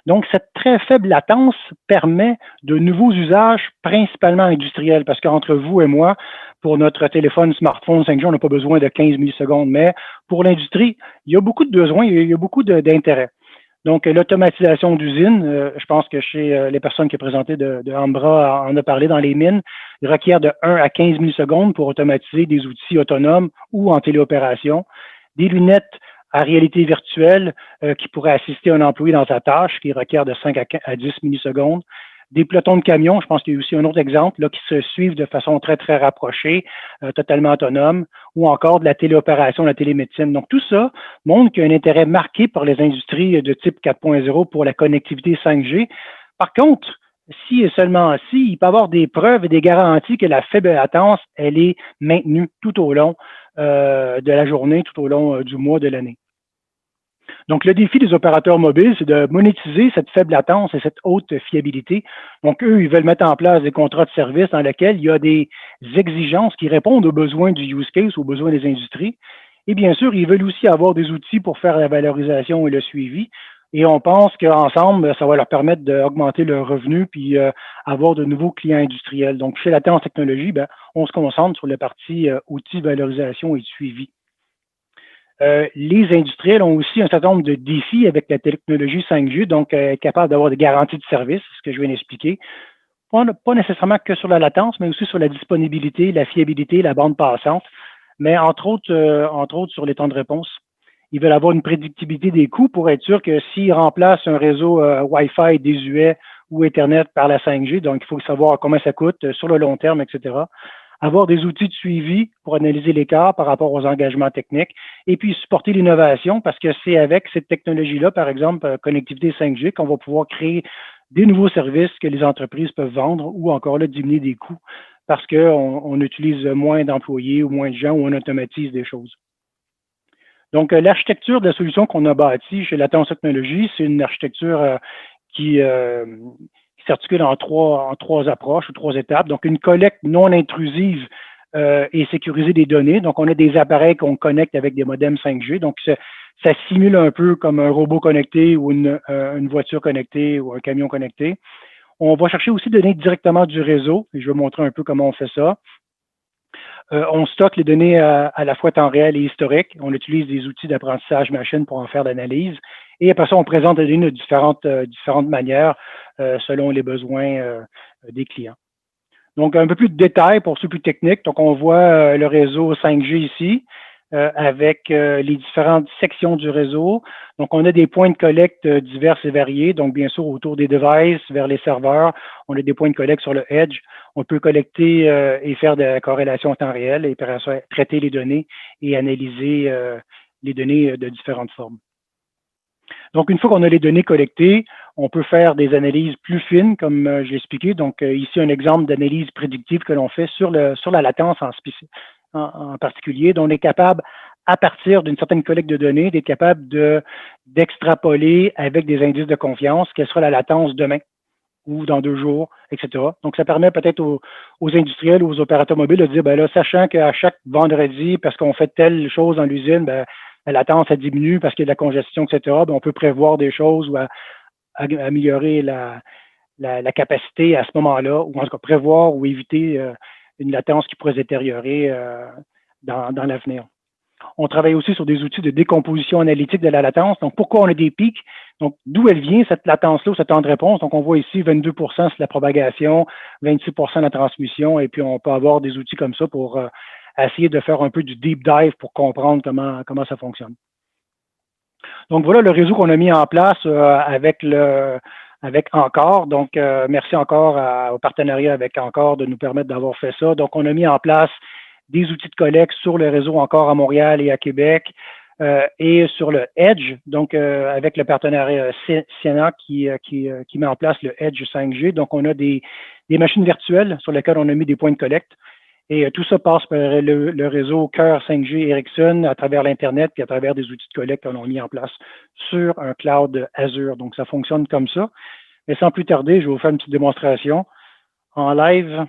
Donc, cette très faible latence permet de nouveaux usages, principalement industriels, parce qu'entre vous et moi, pour notre téléphone, smartphone 5G, on n'a pas besoin de 15 millisecondes, mais pour l'industrie, il y a beaucoup de besoins, il y a beaucoup d'intérêt. Donc, l'automatisation d'usines, je pense que chez les personnes qui ont présenté de Ambra en a parlé dans les mines, il requiert de 1 à 15 millisecondes pour automatiser des outils autonomes ou en téléopération. Des lunettes à réalité virtuelle qui pourraient assister un employé dans sa tâche, qui requiert de 5 à 10 millisecondes. Des pelotons de camions, je pense qu'il y a aussi un autre exemple, là, qui se suivent de façon très, très rapprochée, totalement autonome, ou encore de la téléopération, de la télémédecine. Donc, tout ça montre qu'il y a un intérêt marqué par les industries de type 4.0 pour la connectivité 5G. Par contre, si et seulement si, il peut y avoir des preuves et des garanties que la faible latence, elle est maintenue tout au long de la journée, tout au long du mois, de l'année. Donc, le défi des opérateurs mobiles, c'est de monétiser cette faible latence et cette haute fiabilité. Donc, eux, ils veulent mettre en place des contrats de service dans lesquels il y a des exigences qui répondent aux besoins du use case, aux besoins des industries. Et bien sûr, ils veulent aussi avoir des outils pour faire la valorisation et le suivi. Et on pense qu'ensemble, ça va leur permettre d'augmenter leurs revenus puis avoir de nouveaux clients industriels. Donc, chez Latence Technologies, ben, on se concentre sur la partie outils, valorisation et suivi. Les industriels ont aussi un certain nombre de défis avec la technologie 5G, donc capable d'avoir des garanties de service, ce que je viens d'expliquer. Pas nécessairement que sur la latence, mais aussi sur la disponibilité, la fiabilité, la bande passante, mais entre autres sur les temps de réponse. Ils veulent avoir une prédictibilité des coûts pour être sûr que s'ils remplacent un réseau Wi-Fi désuet ou Ethernet par la 5G, donc il faut savoir combien ça coûte sur le long terme, etc. Avoir des outils de suivi pour analyser l'écart par rapport aux engagements techniques et puis supporter l'innovation parce que c'est avec cette technologie-là, par exemple, connectivité 5G, qu'on va pouvoir créer des nouveaux services que les entreprises peuvent vendre ou encore là, diminuer des coûts parce qu'on utilise moins d'employés ou moins de gens ou on automatise des choses. Donc, l'architecture de la solution qu'on a bâtie chez Latence Technologies, c'est une architecture qui s'articule en trois approches ou 3 étapes. Donc, une collecte non intrusive et sécurisée des données. Donc, on a des appareils qu'on connecte avec des modems 5G. Donc, ça simule un peu comme un robot connecté ou une voiture connectée ou un camion connecté. On va chercher aussi des données directement du réseau. Et je vais montrer un peu comment on fait ça. On stocke les données à la fois temps réel et historique. On utilise des outils d'apprentissage machine pour en faire l'analyse. Et après ça, on présente les données de différentes manières selon les besoins des clients. Donc, un peu plus de détails pour ceux plus techniques. Donc, on voit le réseau 5G ici avec les différentes sections du réseau. Donc, on a des points de collecte divers et variés. Donc, bien sûr, autour des devices, vers les serveurs, on a des points de collecte sur le edge. On peut collecter et faire de la corrélation en temps réel et traiter les données et analyser les données de différentes formes. Donc, une fois qu'on a les données collectées, on peut faire des analyses plus fines, comme je l'ai expliqué. Donc, ici, un exemple d'analyse prédictive que l'on fait sur la latence en particulier. Donc, on est capable, à partir d'une certaine collecte de données, d'être capable d'extrapoler avec des indices de confiance quelle sera la latence demain ou dans 2 jours, etc. Donc, ça permet peut-être aux industriels ou aux opérateurs mobiles de dire, ben là, sachant qu'à chaque vendredi, parce qu'on fait telle chose dans l'usine, ben, la latence, elle diminue parce qu'il y a de la congestion, etc., ben, on peut prévoir des choses ou améliorer la capacité à ce moment-là, ou en tout cas prévoir ou éviter une latence qui pourrait se détériorer dans l'avenir. On travaille aussi sur des outils de décomposition analytique de la latence. Donc, pourquoi on a des pics? Donc, d'où elle vient, cette latence-là, ce temps de réponse? Donc, on voit ici 22% c'est la propagation, 26% la transmission, et puis on peut avoir des outils comme ça pour essayer de faire un peu du deep dive pour comprendre comment ça fonctionne. Donc, voilà le réseau qu'on a mis en place avec Encore. Donc, merci encore au partenariat avec Encore de nous permettre d'avoir fait ça. Donc, on a mis en place des outils de collecte sur le réseau Encore à Montréal et à Québec et sur le Edge, donc avec le partenariat Ciena qui met en place le Edge 5G. Donc, on a des machines virtuelles sur lesquelles on a mis des points de collecte. Et tout ça passe par le réseau Cœur 5G Ericsson à travers l'Internet et à travers des outils de collecte qu'on a mis en place sur un cloud Azure. Donc, ça fonctionne comme ça. Mais sans plus tarder, je vais vous faire une petite démonstration en live.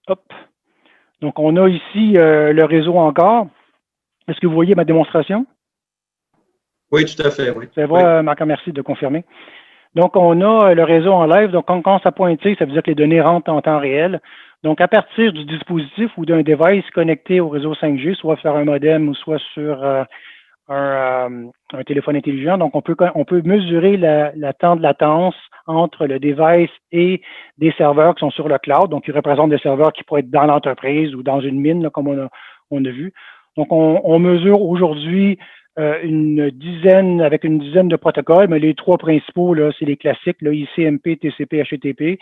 Hop. Donc, on a ici le réseau Encore. Est-ce que vous voyez ma démonstration? Oui, tout à fait. Oui. C'est vrai, Marc, merci de confirmer. Donc, on a le réseau en live. Donc, quand ça pointille, ça veut dire que les données rentrent en temps réel. Donc, à partir du dispositif ou d'un device connecté au réseau 5G, soit sur un modem ou soit sur un téléphone intelligent. Donc, on peut mesurer le temps de latence entre le device et des serveurs qui sont sur le cloud. Donc, ils représentent des serveurs qui pourraient être dans l'entreprise ou dans une mine, là, comme on a vu. Donc, on mesure aujourd'hui avec une dizaine de protocoles, mais les 3 principaux, là, c'est les classiques, là, ICMP, TCP, HTTP.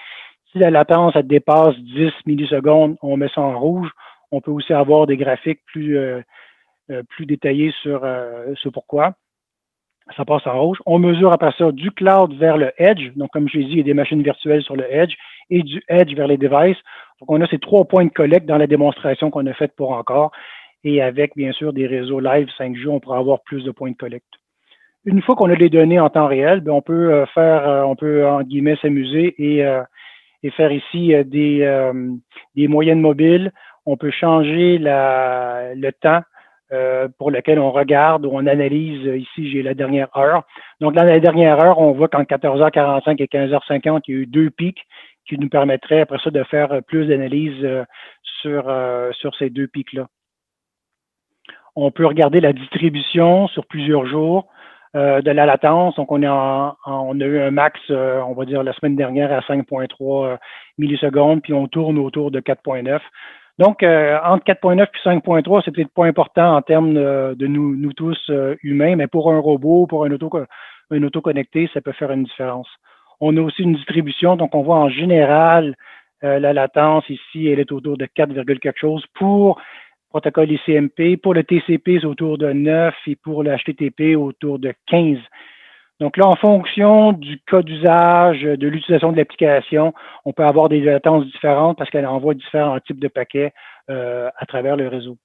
Si la latence elle dépasse 10 millisecondes, on met ça en rouge. On peut aussi avoir des graphiques plus détaillés sur pourquoi. Ça passe en rouge. On mesure après ça du cloud vers le edge. Donc, comme je l'ai dit, il y a des machines virtuelles sur le edge et du edge vers les devices. Donc, on a ces 3 points de collecte dans la démonstration qu'on a faite pour Encore. Et avec, bien sûr, des réseaux live 5G, on pourra avoir plus de points de collecte. Une fois qu'on a les données en temps réel, bien, on peut en guillemets, s'amuser et faire ici des moyennes mobiles. On peut changer le temps pour lequel on regarde ou on analyse. Ici, j'ai la dernière heure. Donc, dans la dernière heure, on voit qu'entre 14h45 et 15h50, il y a eu 2 pics qui nous permettraient, après ça, de faire plus d'analyse sur ces 2 pics-là. On peut regarder la distribution sur plusieurs jours de la latence. Donc, on a eu un max, on va dire, la semaine dernière à 5,3 millisecondes, puis on tourne autour de 4,9. Donc, entre 4,9 et 5,3, c'est peut-être pas important en termes de nous tous humains, mais pour un robot, pour un auto connecté, ça peut faire une différence. On a aussi une distribution, donc on voit en général la latence ici, elle est autour de 4, quelque chose pour protocole ICMP. Pour le TCP, c'est autour de 9 et pour le HTTP, autour de 15. Donc là, en fonction du cas d'usage, de l'utilisation de l'application, on peut avoir des latences différentes parce qu'elle envoie différents types de paquets à travers le réseau.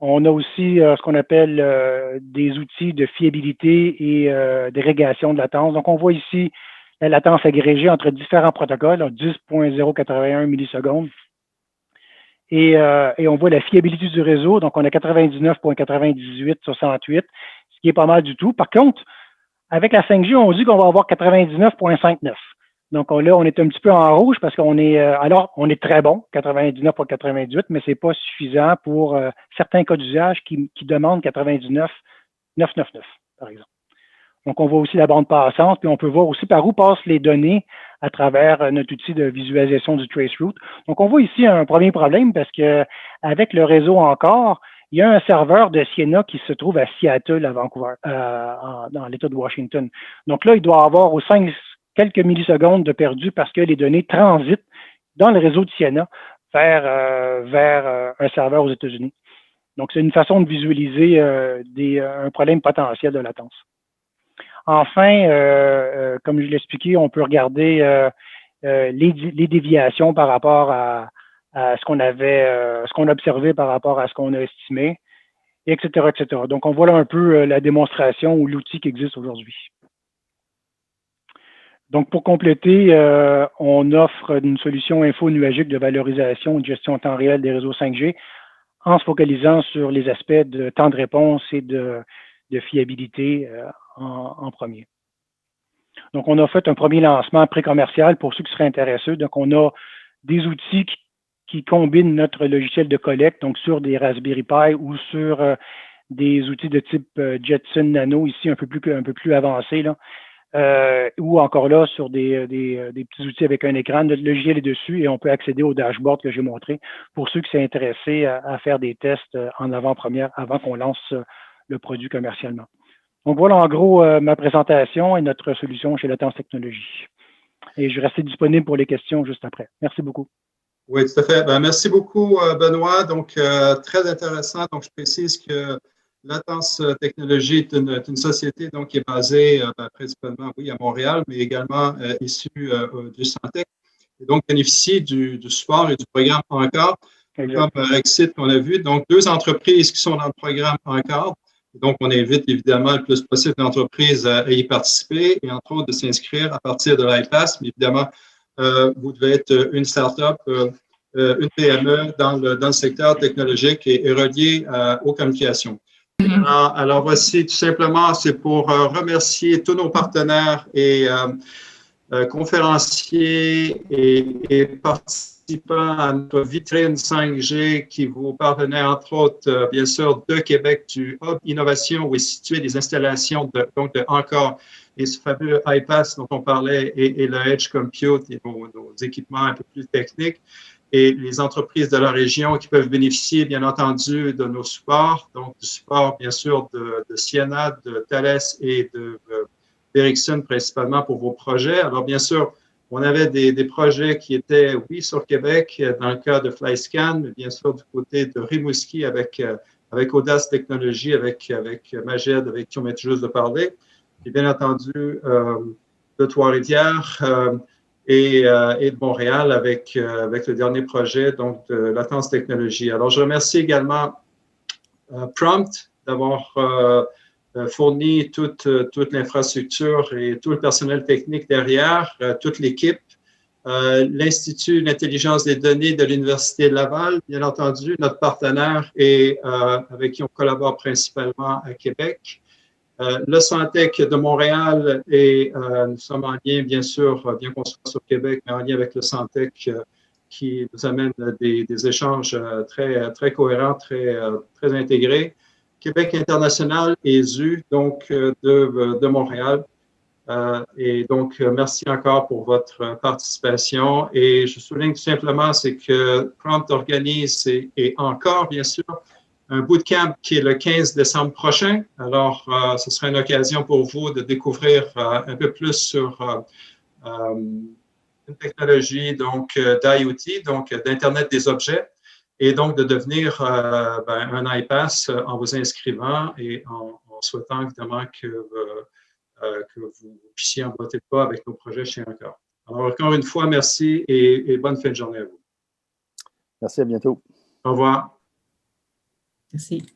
On a aussi ce qu'on appelle des outils de fiabilité et de régulation de latence. Donc, on voit ici la latence agrégée entre différents protocoles, 10,081 millisecondes. Et on voit la fiabilité du réseau. Donc, on a 99,98 sur 108, ce qui est pas mal du tout. Par contre, avec la 5G, on dit qu'on va avoir 99,59. Donc là, on est un petit peu en rouge parce qu'on est, alors, on est très bon, 99,98, mais c'est pas suffisant pour certains cas d'usage qui demandent 99,999, par exemple. Donc, on voit aussi la bande passante, puis on peut voir aussi par où passent les données à travers notre outil de visualisation du traceroute. Donc, on voit ici un premier problème parce que avec le réseau encore, il y a un serveur de Ciena qui se trouve à Seattle, à Vancouver, dans l'État de Washington. Donc là, il doit avoir aux quelques millisecondes de perdu parce que les données transitent dans le réseau de Ciena vers un serveur aux États-Unis. Donc, c'est une façon de visualiser un problème potentiel de latence. Enfin, comme je l'ai expliqué, on peut regarder les déviations par rapport à ce qu'on a observé par rapport à ce qu'on a estimé, etc., etc. Donc, on voit là un peu la démonstration ou l'outil qui existe aujourd'hui. Donc, pour compléter, on offre une solution info-nuagique de valorisation et de gestion en temps réel des réseaux 5G en se focalisant sur les aspects de temps de réponse et de fiabilité en premier. Donc, on a fait un premier lancement pré-commercial pour ceux qui seraient intéressés. Donc, on a des outils qui combinent notre logiciel de collecte, donc sur des Raspberry Pi ou sur des outils de type Jetson Nano, ici un peu plus avancés, là. Ou encore là sur des petits outils avec un écran, notre logiciel est dessus et on peut accéder au dashboard que j'ai montré pour ceux qui sont intéressés à faire des tests en avant-première avant qu'on lance le produit commercialement. Donc voilà en gros ma présentation et notre solution chez Latence Technologies. Et je reste disponible pour les questions juste après. Merci beaucoup. Oui, tout à fait. Ben, merci beaucoup, Benoît. Donc, très intéressant. Donc, je précise que Latence Technologies est une société donc, qui est basée principalement, oui, à Montréal, mais également issue du Santec. Et donc, bénéficie du support et du programme Encore, comme Rexit qu'on a vu. Donc, 2 entreprises qui sont dans le programme Encore. Donc, on invite évidemment le plus possible d'entreprises à y participer et entre autres de s'inscrire à partir de l'IPAS. Mais évidemment, vous devez être une start-up, une PME dans le secteur technologique et relié aux communications. Alors, voici tout simplement, c'est pour remercier tous nos partenaires et conférenciers et participants à notre vitrine 5G qui vous parvenait entre autres, bien sûr, de Québec, du Hub Innovation où est situé des installations de Encore et ce fameux iPass dont on parlait et le Edge Compute et nos équipements un peu plus techniques. Et les entreprises de la région qui peuvent bénéficier, bien entendu, de nos supports, donc du support, bien sûr, de Ciena, de Thales et d'Ericsson, principalement pour vos projets. Alors, bien sûr, on avait des projets qui étaient, oui, sur Québec, dans le cas de FlyScan, mais bien sûr, du côté de Rimouski avec Audace Technologies, avec Maged, avec qui on vient juste de parler. Et bien entendu, de Trois-Rivières, et de Montréal avec le dernier projet, donc de Latence Technologies. Alors, je remercie également Prompt d'avoir fourni toute l'infrastructure et tout le personnel technique derrière, toute l'équipe, l'Institut d'intelligence des données de l'Université de Laval, bien entendu, notre partenaire et avec qui on collabore principalement à Québec. Le Santec de Montréal et nous sommes en lien, bien sûr, bien qu'on soit sur Québec, mais en lien avec le Santec qui nous amène des échanges très cohérents, très intégrés. Québec International et ZU, donc de Montréal. Et donc, merci encore pour votre participation. Et je souligne tout simplement, c'est que Prompt organise et encore, bien sûr, un bootcamp qui est le 15 décembre prochain. Alors, ce sera une occasion pour vous de découvrir un peu plus sur une technologie donc d'IoT, donc d'Internet des objets, et donc de devenir un iPass en vous inscrivant et en souhaitant évidemment que vous puissiez emboîter le pas avec nos projets chez Encore. Alors, encore une fois, merci et bonne fin de journée à vous. Merci, à bientôt. Au revoir. Merci.